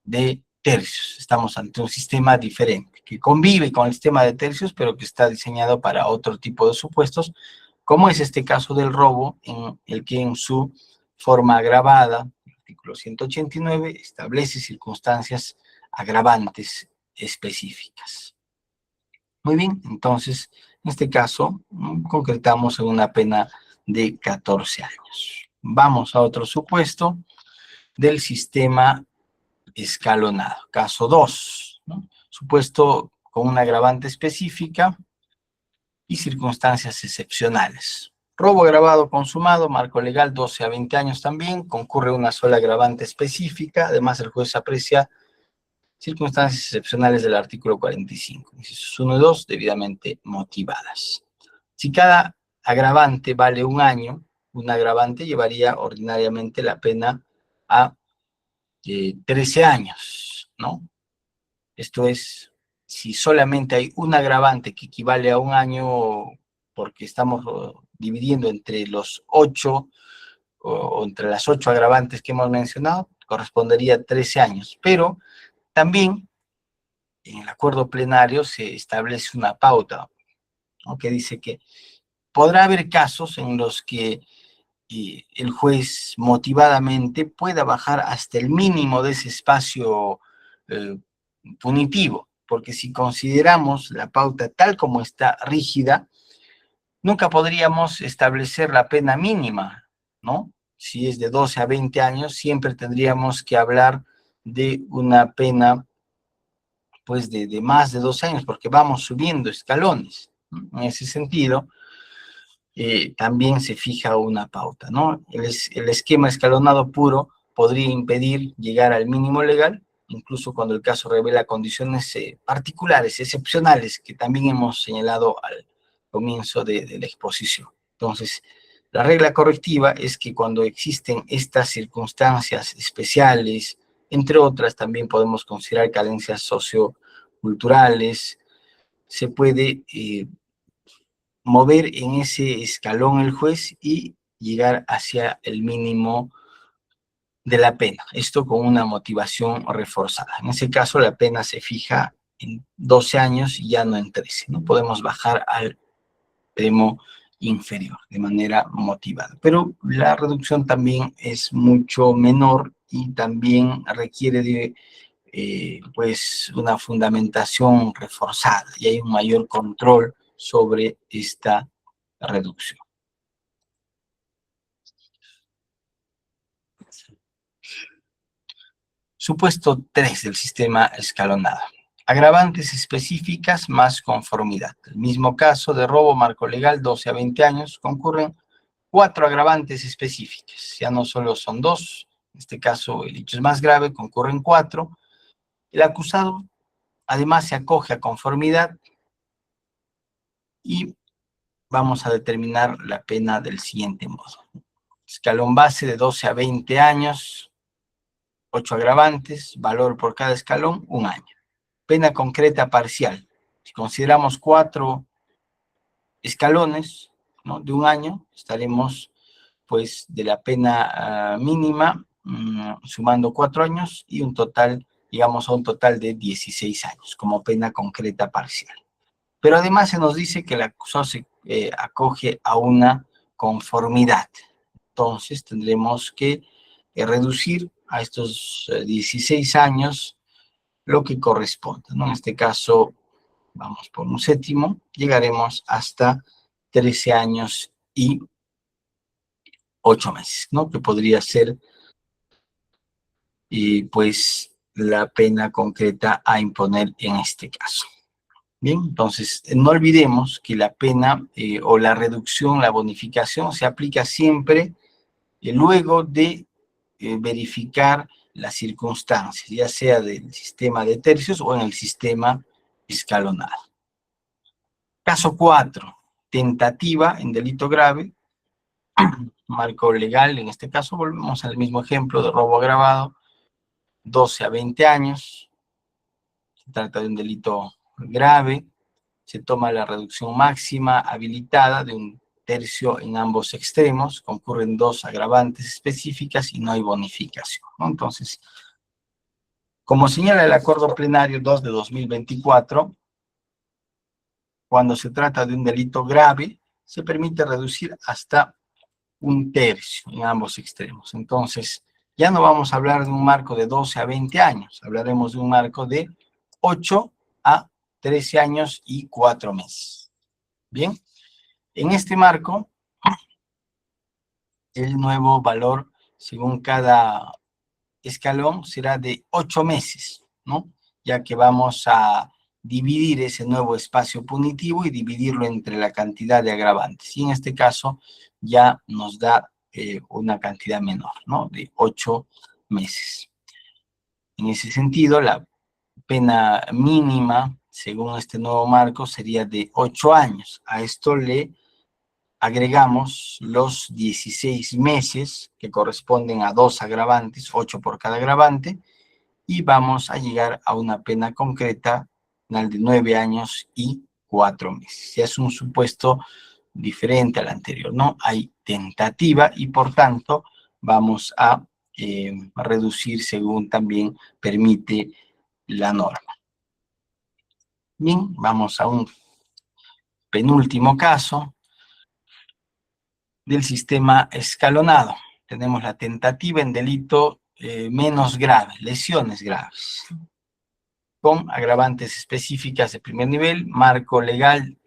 de tercios. Estamos ante un sistema diferente, que convive con el sistema de tercios, pero que está diseñado para otro tipo de supuestos, como es este caso del robo, en el que en su forma agravada, el artículo 189, establece circunstancias agravantes específicas. Muy bien, entonces, en este caso, concretamos en una pena de 14 años. Vamos a otro supuesto del sistema escalonado. Caso 2, ¿no? Supuesto con una agravante específica y circunstancias excepcionales. Robo agravado consumado, marco legal 12 a 20 años también, concurre una sola agravante específica, además el juez aprecia circunstancias excepcionales del artículo 45, incisos 1 y 2, debidamente motivadas. Si cada agravante vale un año, un agravante llevaría ordinariamente la pena a 13 años, ¿no? Esto es, si solamente hay un agravante que equivale a un año, porque estamos dividiendo entre los 8 o entre las 8 agravantes que hemos mencionado, correspondería a 13 años. Pero también en el acuerdo plenario se establece una pauta, ¿no?, que dice que podrá haber casos en los que el juez motivadamente pueda bajar hasta el mínimo de ese espacio punitivo, porque si consideramos la pauta tal como está rígida, nunca podríamos establecer la pena mínima, ¿no? Si es de 12 a 20 años, siempre tendríamos que hablar de una pena, pues, de más de 2 años, porque vamos subiendo escalones, ¿no? En ese sentido, también se fija una pauta, ¿no? El esquema escalonado puro podría impedir llegar al mínimo legal, incluso cuando el caso revela condiciones particulares, excepcionales, que también hemos señalado al comienzo de la exposición. Entonces, la regla correctiva es que cuando existen estas circunstancias especiales, entre otras, también podemos considerar carencias socioculturales, se puede mover en ese escalón el juez y llegar hacia el mínimo de la pena. Esto con una motivación reforzada. En ese caso, la pena se fija en 12 años y ya no en 13. No podemos bajar al extremo inferior de manera motivada. Pero la reducción también es mucho menor y también requiere de pues una fundamentación reforzada y hay un mayor control sobre esta reducción. Supuesto 3 del sistema escalonado. Agravantes específicas más conformidad. El mismo caso de robo, marco legal, 12 a 20 años, concurren 4 agravantes específicas. Ya no solo son 2, en este caso el hecho es más grave, concurren 4. El acusado además se acoge a conformidad y vamos a determinar la pena del siguiente modo. Escalón base de 12 a 20 años, 8 agravantes, valor por cada escalón, 1 año. Pena concreta parcial. Si consideramos 4 escalones, ¿no?, de 1 año, estaremos pues de la pena mínima sumando 4 años y un total, llegamos a un total de 16 años como pena concreta parcial. Pero además se nos dice que el acusado se acoge a una conformidad. Entonces tendremos que reducir a estos 16 años lo que corresponda, ¿no? En este caso, vamos por un séptimo, llegaremos hasta 13 años y 8 meses, ¿no? Que podría ser, pues, la pena concreta a imponer en este caso. Bien, entonces, no olvidemos que la pena o la reducción, la bonificación, se aplica siempre luego de verificar las circunstancias, ya sea del sistema de tercios o en el sistema escalonado. Caso 4, tentativa en delito grave, marco legal, en este caso volvemos al mismo ejemplo de robo agravado, 12 a 20 años, se trata de un delito grave, se toma la reducción máxima habilitada de 1/3 en ambos extremos, concurren 2 agravantes específicas y no hay bonificación, ¿no? Entonces, como señala el acuerdo plenario 2 de 2024, cuando se trata de un delito grave, se permite reducir hasta 1/3 en ambos extremos. Entonces, ya no vamos a hablar de un marco de 12 a 20 años, hablaremos de un marco de 8 a 13 años y 4 meses. Bien, en este marco, el nuevo valor, según cada escalón, será de 8 meses, ¿no? Ya que vamos a dividir ese nuevo espacio punitivo y dividirlo entre la cantidad de agravantes. Y en este caso ya nos da una cantidad menor, ¿no? De 8 meses. En ese sentido, la pena mínima, según este nuevo marco, sería de 8 años. A esto le agregamos los 16 meses que corresponden a 2 agravantes, 8 por cada agravante, y vamos a llegar a una pena concreta final de 9 años y 4 meses. Ya es un supuesto diferente al anterior, ¿no? Hay tentativa y por tanto vamos a reducir según también permite la norma. Bien, vamos a un penúltimo caso del sistema escalonado. Tenemos la tentativa en delito menos grave, lesiones graves, con agravantes específicas de primer nivel, marco legal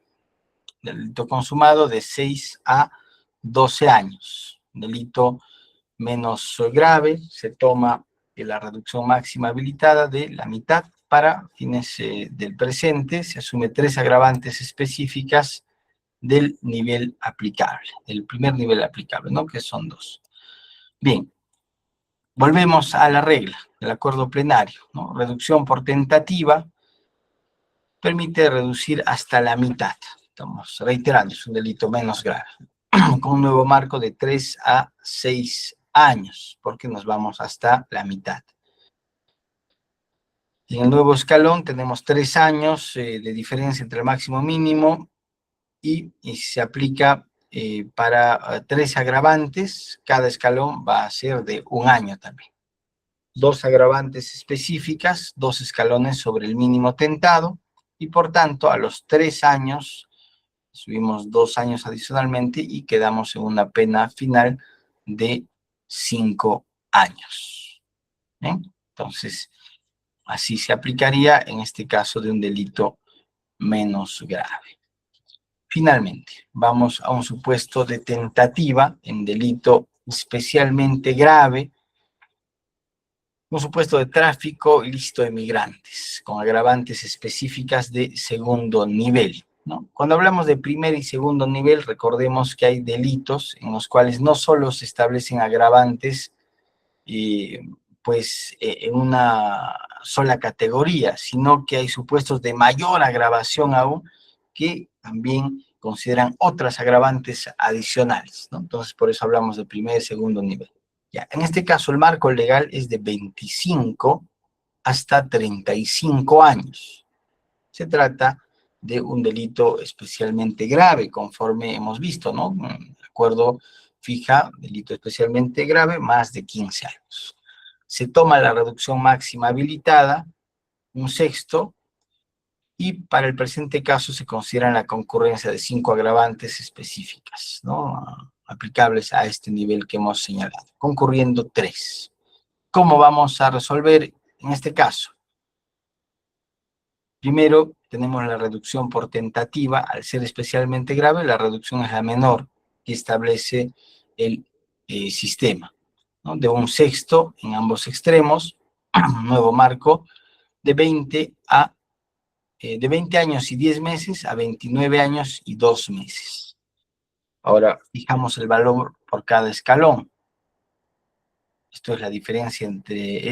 del delito consumado de 6 a 12 años. Delito menos grave, se toma la reducción máxima habilitada de la mitad. Para fines del presente, se asume 3 agravantes específicas del nivel aplicable, del primer nivel aplicable, ¿no? Que son 2. Bien, volvemos a la regla del acuerdo plenario, ¿no? Reducción por tentativa permite reducir hasta la mitad. Estamos reiterando, es un delito menos grave, con un nuevo marco de 3 a 6 años, porque nos vamos hasta la mitad. En el nuevo escalón tenemos 3 años de diferencia entre el máximo mínimo y se aplica para 3 agravantes. Cada escalón va a ser de 1 año también. 2 agravantes específicas, 2 escalones sobre el mínimo tentado, y por tanto a los 3 años subimos 2 años adicionalmente y quedamos en una pena final de 5 años. ¿Bien? Entonces, así se aplicaría en este caso de un delito menos grave. Finalmente, vamos a un supuesto de tentativa en delito especialmente grave, un supuesto de tráfico ilícito de migrantes, con agravantes específicas de segundo nivel, ¿no? Cuando hablamos de primer y segundo nivel, recordemos que hay delitos en los cuales no solo se establecen agravantes en una sola categoría, sino que hay supuestos de mayor agravación aún que también consideran otras agravantes adicionales, ¿no? Entonces, por eso hablamos de primer y segundo nivel. Ya, en este caso, el marco legal es de 25 hasta 35 años. Se trata de un delito especialmente grave, conforme hemos visto, ¿no? El acuerdo fija delito especialmente grave, más de 15 años. Se toma la reducción máxima habilitada, 1/6, y para el presente caso se considera la concurrencia de 5 agravantes específicas, ¿no? Aplicables a este nivel que hemos señalado, concurriendo 3. ¿Cómo vamos a resolver en este caso? Primero, tenemos la reducción por tentativa. Al ser especialmente grave, la reducción es la menor que establece el sistema, ¿no? De 1/6 en ambos extremos, nuevo marco de 20 años y 10 meses a 29 años y 2 meses. Ahora, fijamos el valor por cada escalón. Esto es la diferencia entre,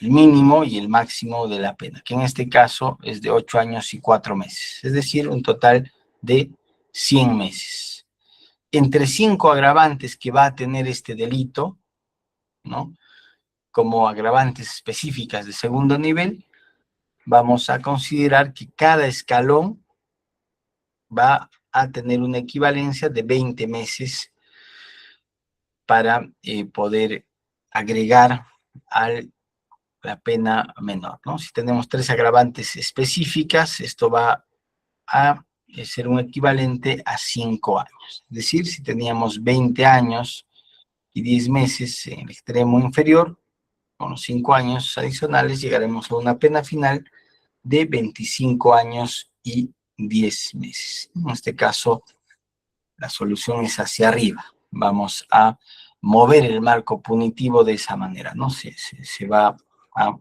el mínimo y el máximo de la pena, que en este caso es de 8 años y 4 meses, es decir, un total de 100 meses. Entre 5 agravantes que va a tener este delito, ¿no? Como agravantes específicas de segundo nivel, vamos a considerar que cada escalón va a tener una equivalencia de 20 meses para poder agregar la pena menor, ¿no? Si tenemos 3 agravantes específicas, esto va a ser un equivalente a 5 años. Es decir, si teníamos 20 años y 10 meses en el extremo inferior, con los 5 años adicionales llegaremos a una pena final de 25 años y 10 meses. En este caso, la solución es hacia arriba. Vamos a mover el marco punitivo de esa manera, ¿no? Se va a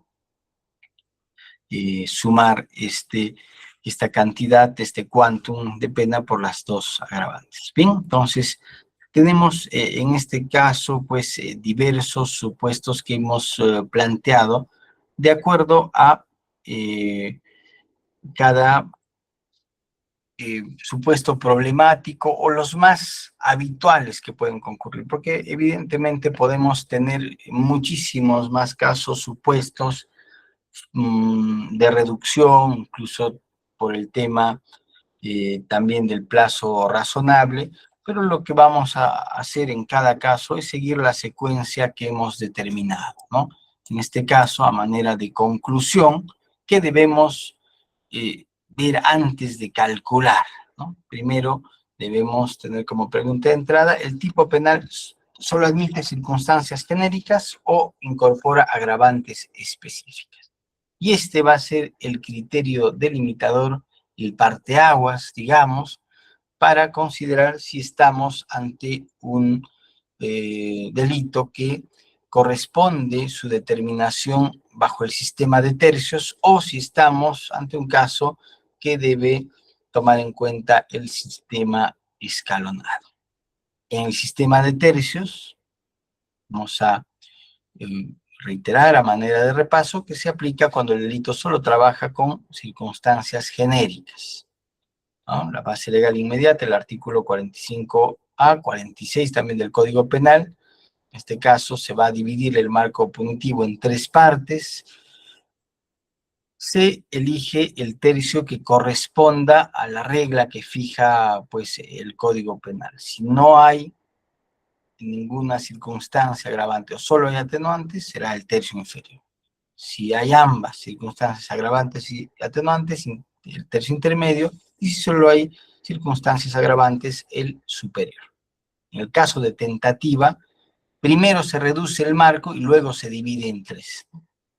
sumar esta cantidad, este quantum de pena por las 2 agravantes. Bien, entonces tenemos en este caso pues diversos supuestos que hemos planteado de acuerdo a cada supuesto problemático o los más habituales que pueden concurrir, porque evidentemente podemos tener muchísimos más casos supuestos de reducción, incluso por el tema también del plazo razonable, pero lo que vamos a hacer en cada caso es seguir la secuencia que hemos determinado, ¿no? En este caso, a manera de conclusión, ¿qué debemos ver antes de calcular, ¿no? Primero debemos tener como pregunta de entrada, ¿el tipo penal solo admite circunstancias genéricas o incorpora agravantes específicas? Y este va a ser el criterio delimitador, el parteaguas, digamos, para considerar si estamos ante un delito que corresponde su determinación bajo el sistema de tercios o si estamos ante un caso que debe tomar en cuenta el sistema escalonado. En el sistema de tercios, vamos a reiterar a manera de repaso que se aplica cuando el delito solo trabaja con circunstancias genéricas, ¿no? La base legal inmediata, el artículo 45A, 46 también del Código Penal. En este caso se va a dividir el marco punitivo en 3 partes. Se elige el tercio que corresponda a la regla que fija pues, el Código Penal. Si no hay ninguna circunstancia agravante o solo hay atenuantes, será el tercio inferior. Si hay ambas circunstancias agravantes y atenuantes, el tercio intermedio, y si solo hay circunstancias agravantes, el superior. En el caso de tentativa, primero se reduce el marco y luego se divide en 3.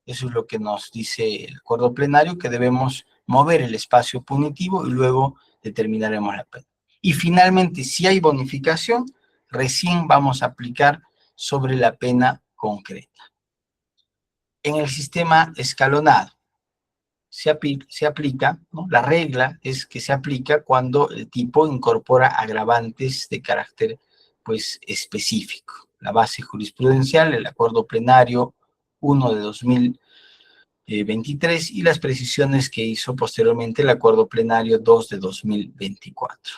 Eso es lo que nos dice el acuerdo plenario, que debemos mover el espacio punitivo y luego determinaremos la pena. Y finalmente, si hay bonificación, recién vamos a aplicar sobre la pena concreta. En el sistema escalonado se aplica, ¿no? La regla es que se aplica cuando el tipo incorpora agravantes de carácter pues, específico. La base jurisprudencial, el acuerdo plenario 1 de 2023 y las precisiones que hizo posteriormente el acuerdo plenario 2 de 2024.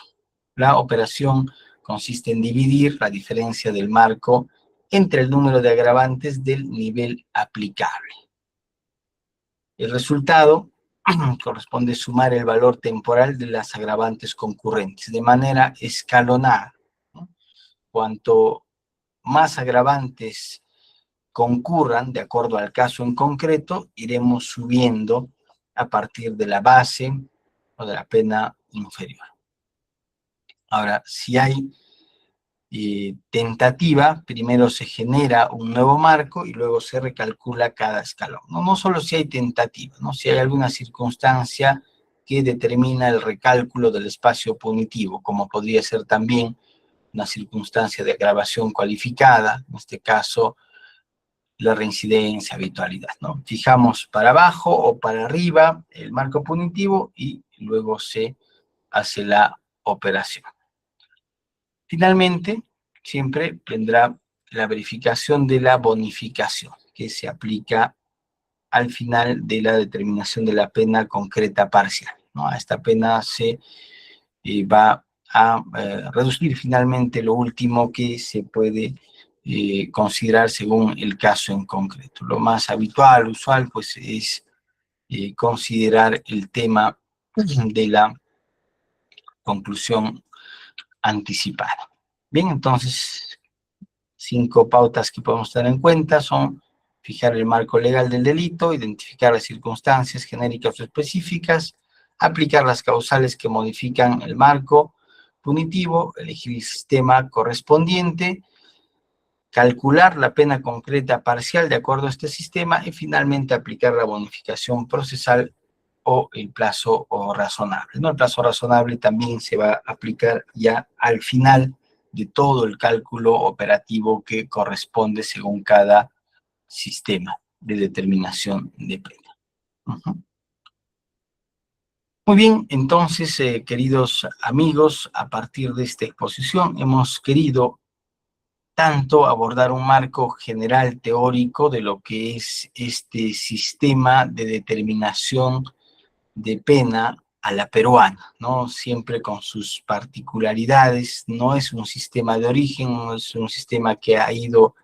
La operación consiste en dividir la diferencia del marco entre el número de agravantes del nivel aplicable. El resultado corresponde sumar el valor temporal de las agravantes concurrentes de manera escalonada, ¿no? Cuanto más agravantes concurran, de acuerdo al caso en concreto, iremos subiendo a partir de la base o de la pena inferior. Ahora, si hay tentativa, primero se genera un nuevo marco y luego se recalcula cada escalón. No solo si hay tentativa, ¿no? Si hay alguna circunstancia que determina el recálculo del espacio punitivo, como podría ser también una circunstancia de agravación cualificada, en este caso la reincidencia, habitualidad, ¿no? Fijamos para abajo o para arriba el marco punitivo y luego se hace la operación. Finalmente, siempre vendrá la verificación de la bonificación, que se aplica al final de la determinación de la pena concreta parcial, ¿no? A esta pena se va a reducir finalmente lo último que se puede considerar según el caso en concreto. Lo más habitual, usual, pues es considerar el tema de la conclusión anticipada. Bien, entonces, 5 pautas que podemos tener en cuenta son fijar el marco legal del delito, identificar las circunstancias genéricas o específicas, aplicar las causales que modifican el marco punitivo, elegir el sistema correspondiente, calcular la pena concreta parcial de acuerdo a este sistema y finalmente aplicar la bonificación procesal o el plazo razonable, ¿no? El plazo razonable también se va a aplicar ya al final de todo el cálculo operativo que corresponde según cada sistema de determinación de pena. Muy bien, entonces, queridos amigos, a partir de esta exposición hemos querido tanto abordar un marco general teórico de lo que es este sistema de determinación de pena a la peruana, ¿no? Siempre con sus particularidades, no es un sistema de origen, no es un sistema que ha ido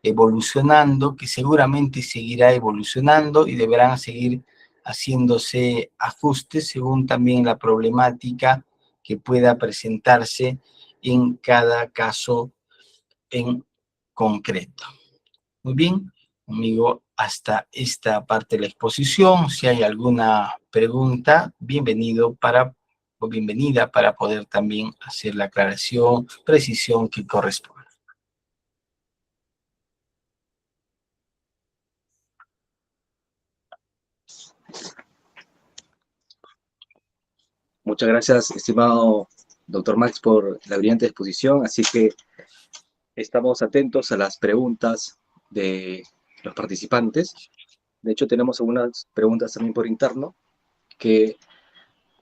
evolucionando, que seguramente seguirá evolucionando y deberán seguir haciéndose ajustes según también la problemática que pueda presentarse en cada caso en concreto. Muy bien, amigo hasta esta parte de la exposición. Si hay alguna pregunta, bienvenido o bienvenida para poder también hacer la aclaración, precisión que corresponde. Muchas gracias, estimado doctor Max, por la brillante exposición. Así que estamos atentos a las preguntas de los participantes. De hecho, tenemos algunas preguntas también por interno que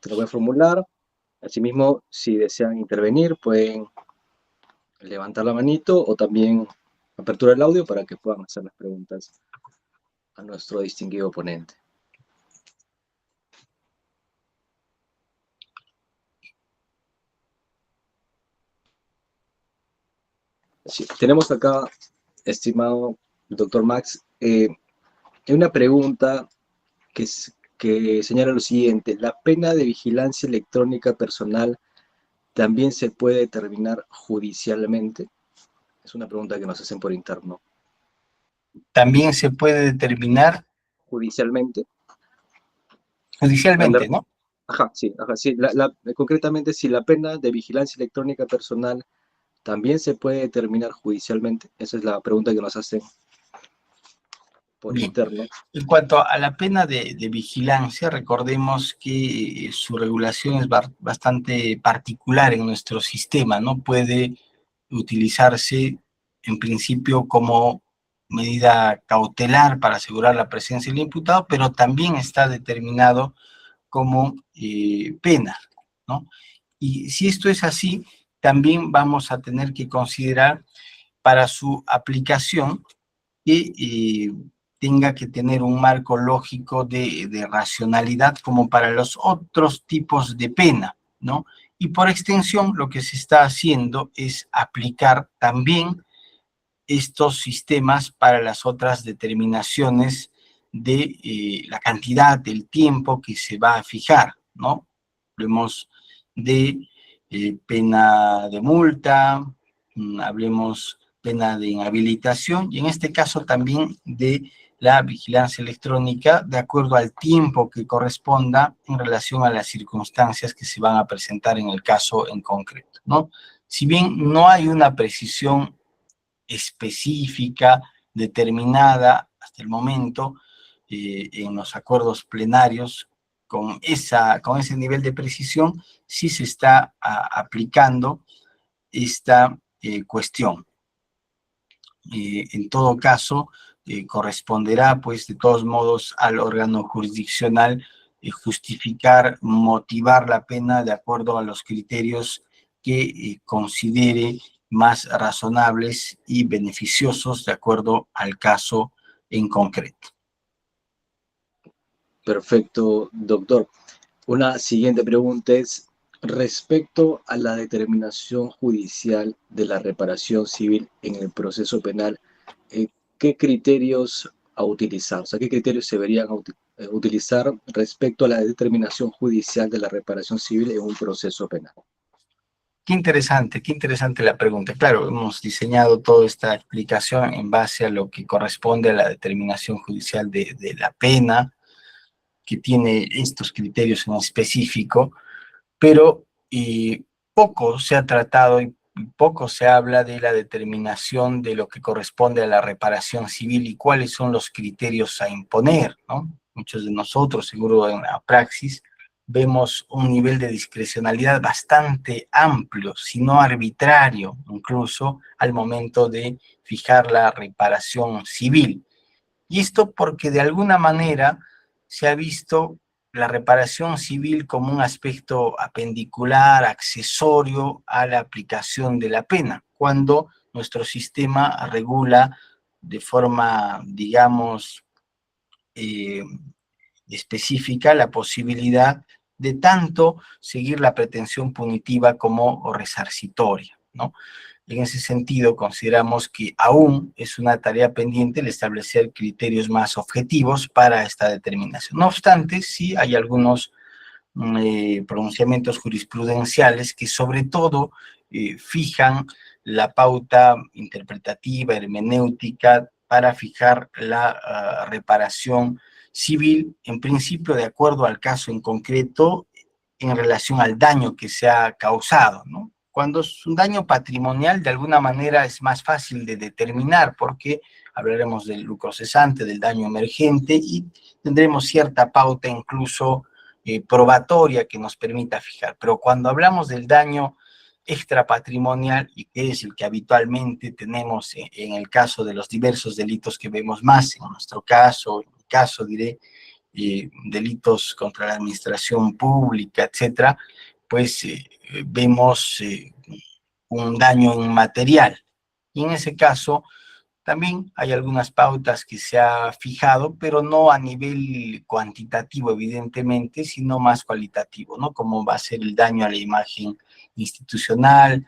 te lo voy a formular. Asimismo, si desean intervenir, pueden levantar la manito o también apertura el audio para que puedan hacer las preguntas a nuestro distinguido ponente. Sí, tenemos acá, estimado doctor Max, una pregunta que señala lo siguiente: ¿la pena de vigilancia electrónica personal también se puede determinar judicialmente? Es una pregunta que nos hacen por interno. También se puede determinar Judicialmente. judicialmente, ¿no? Ajá, sí. Concretamente, si la pena de vigilancia electrónica personal también se puede determinar judicialmente. Esa es la pregunta que nos hacen por Bien. interno. En cuanto a la pena de vigilancia, recordemos que su regulación es bastante particular en nuestro sistema, ¿no? Puede utilizarse en principio como medida cautelar para asegurar la presencia del imputado, pero también está determinado como pena, ¿no? Y si esto es así, también vamos a tener que considerar para su aplicación que tenga que tener un marco lógico de racionalidad como para los otros tipos de pena, ¿no? Y por extensión, lo que se está haciendo es aplicar también estos sistemas para las otras determinaciones de la cantidad, del tiempo que se va a fijar, ¿no? Hablemos de pena de multa, hablemos pena de inhabilitación y en este caso también de la vigilancia electrónica de acuerdo al tiempo que corresponda en relación a las circunstancias que se van a presentar en el caso en concreto, ¿no? Si bien no hay una precisión específica, determinada hasta el momento en los acuerdos plenarios, con ese nivel de precisión, sí se está aplicando esta cuestión. En todo caso, corresponderá, pues, de todos modos, al órgano jurisdiccional justificar, motivar la pena de acuerdo a los criterios que considere más razonables y beneficiosos de acuerdo al caso en concreto. Perfecto, doctor. Una siguiente pregunta es, respecto a la determinación judicial de la reparación civil en el proceso penal, ¿qué criterios a utilizar? O sea, ¿qué criterios se deberían utilizar respecto a la determinación judicial de la reparación civil en un proceso penal? Qué interesante la pregunta. Claro, hemos diseñado toda esta explicación en base a lo que corresponde a la determinación judicial de la pena, que tiene estos criterios en específico, pero poco se ha tratado y poco se habla de la determinación de lo que corresponde a la reparación civil y cuáles son los criterios a imponer, ¿no? Muchos de nosotros, seguro en la praxis, vemos un nivel de discrecionalidad bastante amplio, si no arbitrario, incluso al momento de fijar la reparación civil. Y esto porque de alguna manera se ha visto la reparación civil como un aspecto apendicular, accesorio a la aplicación de la pena, cuando nuestro sistema regula de forma, digamos, específica la posibilidad de tanto seguir la pretensión punitiva como resarcitoria, ¿no? En ese sentido, consideramos que aún es una tarea pendiente el establecer criterios más objetivos para esta determinación. No obstante, sí hay algunos pronunciamientos jurisprudenciales que sobre todo fijan la pauta interpretativa, hermenéutica para fijar la reparación civil, en principio de acuerdo al caso en concreto, en relación al daño que se ha causado, ¿no? Cuando es un daño patrimonial, de alguna manera es más fácil de determinar, porque hablaremos del lucro cesante, del daño emergente, y tendremos cierta pauta incluso probatoria que nos permita fijar. Pero cuando hablamos del daño extrapatrimonial, y que es el que habitualmente tenemos en el caso de los diversos delitos que vemos más, en nuestro caso, en mi caso diré, delitos contra la administración pública, etcétera, pues vemos un daño inmaterial. Y en ese caso, también hay algunas pautas que se ha fijado, pero no a nivel cuantitativo, evidentemente, sino más cualitativo, ¿no? Cómo va a ser el daño a la imagen institucional,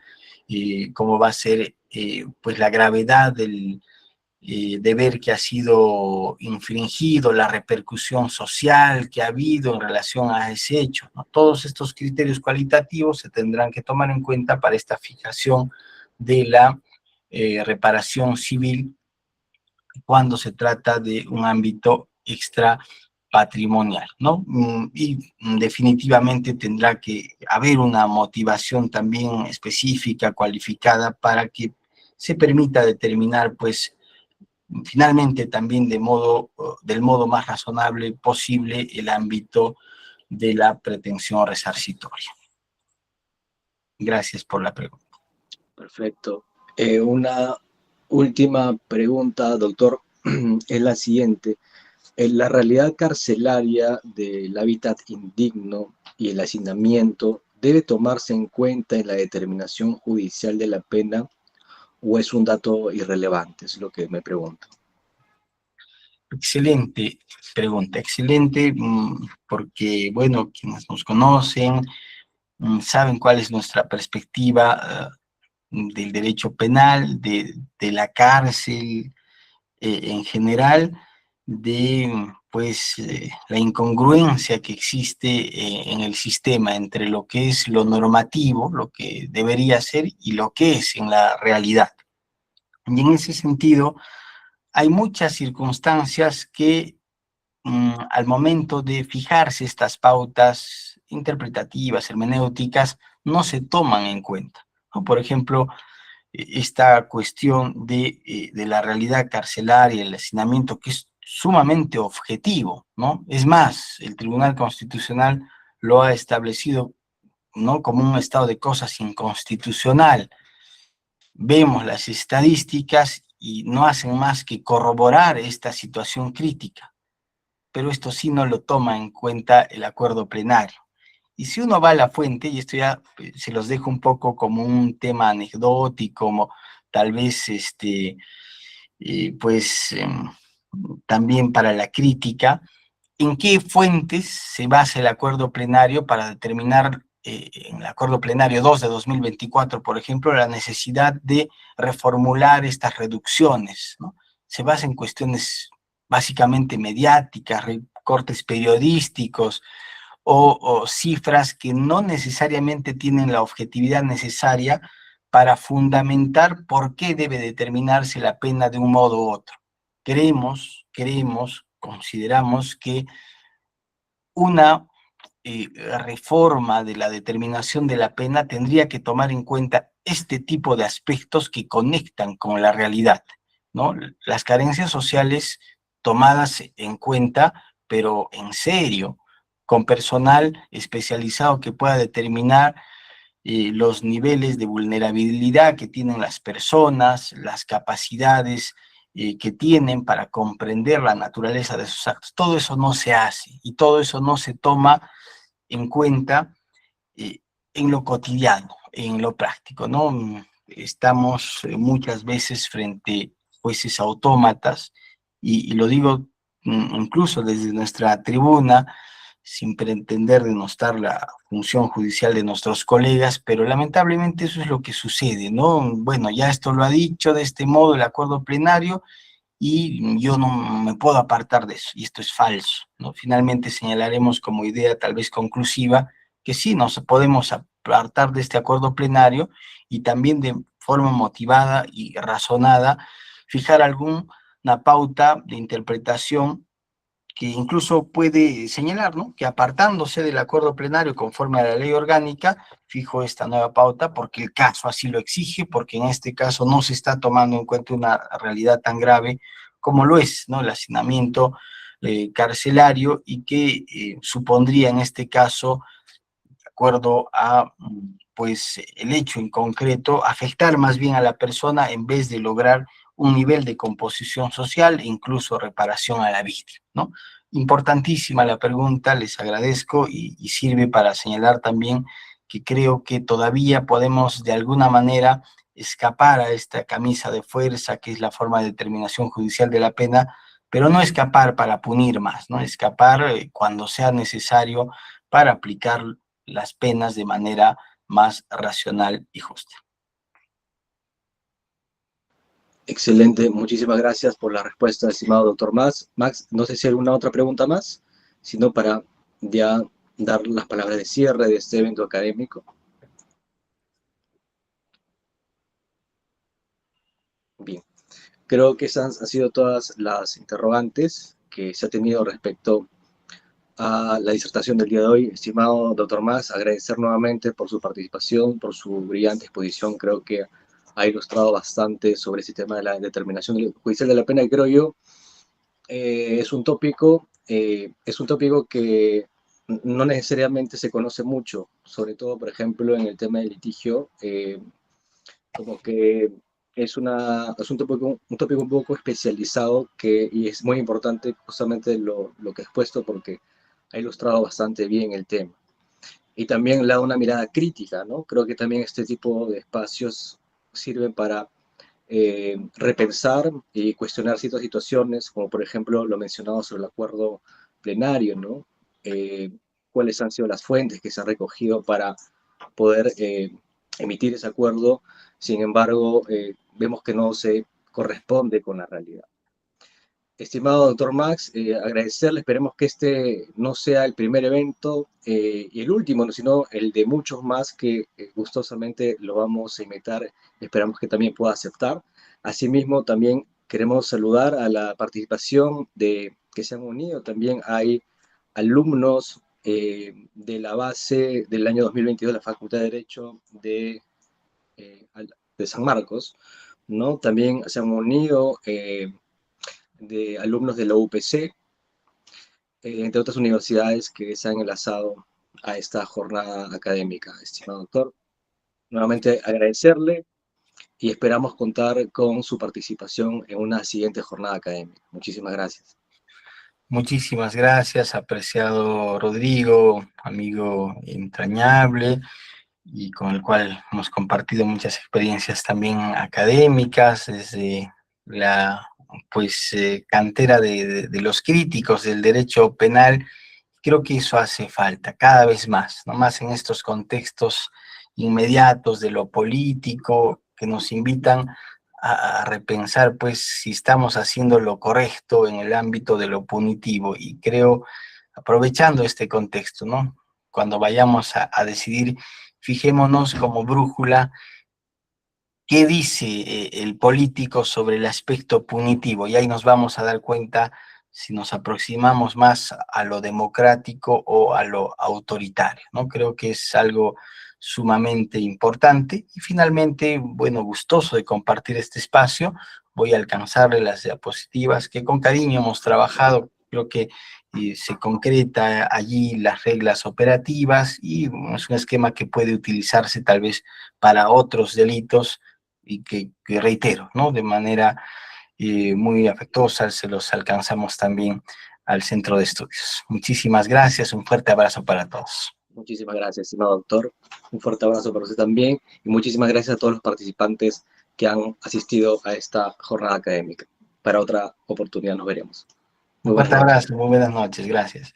cómo va a ser pues la gravedad del deber que ha sido infringido, la repercusión social que ha habido en relación a ese hecho, ¿no? Todos estos criterios cualitativos se tendrán que tomar en cuenta para esta fijación de la reparación civil cuando se trata de un ámbito extra patrimonial, ¿no? Y definitivamente tendrá que haber una motivación también específica, cualificada, para que se permita determinar, pues, finalmente también del modo más razonable posible el ámbito de la pretensión resarcitoria. Gracias por la pregunta. Perfecto. Una última pregunta, doctor, es la siguiente. En la realidad carcelaria del hábitat indigno y el hacinamiento debe tomarse en cuenta en la determinación judicial de la pena o es un dato irrelevante, es lo que me pregunto. Excelente pregunta, excelente, porque, bueno, quienes nos conocen saben cuál es nuestra perspectiva del derecho penal, de la cárcel en general, de pues la incongruencia que existe en el sistema entre lo que es lo normativo, lo que debería ser, y lo que es en la realidad. Y en ese sentido, hay muchas circunstancias que al momento de fijarse estas pautas interpretativas, hermenéuticas, no se toman en cuenta, ¿no? Por ejemplo, esta cuestión de la realidad carcelaria, el hacinamiento, que es sumamente objetivo, ¿no? Es más, el Tribunal Constitucional lo ha establecido, ¿no?, como un estado de cosas inconstitucional. Vemos las estadísticas y no hacen más que corroborar esta situación crítica, pero esto sí no lo toma en cuenta el acuerdo plenario. Y si uno va a la fuente, y esto ya se los dejo un poco como un tema anecdótico, como tal vez pues también para la crítica, ¿en qué fuentes se basa el acuerdo plenario para determinar, en el acuerdo plenario 2 de 2024, por ejemplo, la necesidad de reformular estas reducciones, ¿no? Se basa en cuestiones básicamente mediáticas, recortes periodísticos, o cifras que no necesariamente tienen la objetividad necesaria para fundamentar por qué debe determinarse la pena de un modo u otro. Consideramos que una reforma de la determinación de la pena tendría que tomar en cuenta este tipo de aspectos que conectan con la realidad, ¿no? Las carencias sociales tomadas en cuenta, pero en serio, con personal especializado que pueda determinar los niveles de vulnerabilidad que tienen las personas, las capacidades que tienen para comprender la naturaleza de sus actos. Todo eso no se hace y todo eso no se toma en cuenta en lo cotidiano, en lo práctico, ¿no? Estamos muchas veces frente a jueces autómatas y lo digo incluso desde nuestra tribuna, sin pretender denostar la función judicial de nuestros colegas, pero lamentablemente eso es lo que sucede, ¿no? Bueno, ya esto lo ha dicho de este modo el acuerdo plenario y yo no me puedo apartar de eso, y esto es falso, ¿no? Finalmente señalaremos como idea tal vez conclusiva que sí nos podemos apartar de este acuerdo plenario y también de forma motivada y razonada fijar algún una pauta de interpretación que incluso puede señalar, ¿no?, que apartándose del acuerdo plenario conforme a la ley orgánica, fijo esta nueva pauta porque el caso así lo exige, porque en este caso no se está tomando en cuenta una realidad tan grave como lo es, ¿no?, el hacinamiento carcelario, y que supondría en este caso, de acuerdo a pues el hecho en concreto, afectar más bien a la persona en vez de lograr un nivel de composición social e incluso reparación a la víctima, ¿no? Importantísima la pregunta, les agradezco, y sirve para señalar también que creo que todavía podemos de alguna manera escapar a esta camisa de fuerza que es la forma de determinación judicial de la pena, pero no escapar para punir más, ¿no? Escapar cuando sea necesario para aplicar las penas de manera más racional y justa. Excelente, muchísimas gracias por la respuesta, estimado doctor Max, no sé si hay alguna otra pregunta más, sino para ya dar las palabras de cierre de este evento académico. Bien, creo que esas han sido todas las interrogantes que se ha tenido respecto a la disertación del día de hoy. Estimado doctor Max, agradecer nuevamente por su participación, por su brillante exposición. Creo que ha ilustrado bastante sobre ese tema de la determinación judicial de la pena, y creo yo es un tópico que no necesariamente se conoce mucho, sobre todo, por ejemplo, en el tema del litigio, como que es un tópico un poco especializado y es muy importante justamente lo que he expuesto porque ha ilustrado bastante bien el tema. Y también le da una mirada crítica, ¿no? Creo que también este tipo de espacios sirven para repensar y cuestionar ciertas situaciones, como por ejemplo lo mencionado sobre el acuerdo plenario, ¿no? ¿Cuáles han sido las fuentes que se han recogido para poder emitir ese acuerdo? Sin embargo, vemos que no se corresponde con la realidad. Estimado doctor Max, agradecerle, esperemos que este no sea el primer evento y el último, ¿no?, sino el de muchos más que gustosamente lo vamos a invitar, esperamos que también pueda aceptar. Asimismo, también queremos saludar a la participación de que se han unido, también hay alumnos de la base del año 2022 de la Facultad de Derecho de San Marcos, ¿no? También se han unido de alumnos de la UPC, entre otras universidades que se han enlazado a esta jornada académica. Estimado doctor, nuevamente agradecerle y esperamos contar con su participación en una siguiente jornada académica. Muchísimas gracias. Muchísimas gracias, apreciado Rodrigo, amigo entrañable y con el cual hemos compartido muchas experiencias también académicas desde la cantera de los críticos del derecho penal. Creo que eso hace falta cada vez más, no más en estos contextos inmediatos de lo político que nos invitan a repensar pues si estamos haciendo lo correcto en el ámbito de lo punitivo. Y creo, aprovechando este contexto, ¿no?, cuando vayamos a decidir, fijémonos como brújula qué dice el político sobre el aspecto punitivo, y ahí nos vamos a dar cuenta si nos aproximamos más a lo democrático o a lo autoritario, ¿no? Creo que es algo sumamente importante. Y finalmente, bueno, gustoso de compartir este espacio, voy a alcanzarle las diapositivas que con cariño hemos trabajado. Creo que se concreta allí las reglas operativas, y es un esquema que puede utilizarse tal vez para otros delitos, y que reitero, ¿no?, de manera muy afectuosa se los alcanzamos también al Centro de Estudios. Muchísimas gracias, un fuerte abrazo para todos. Muchísimas gracias, estimado doctor. Un fuerte abrazo para usted también y muchísimas gracias a todos los participantes que han asistido a esta jornada académica. Para otra oportunidad nos veremos. Un Muy buenas fuerte noches. abrazo, muy buenas noches, gracias.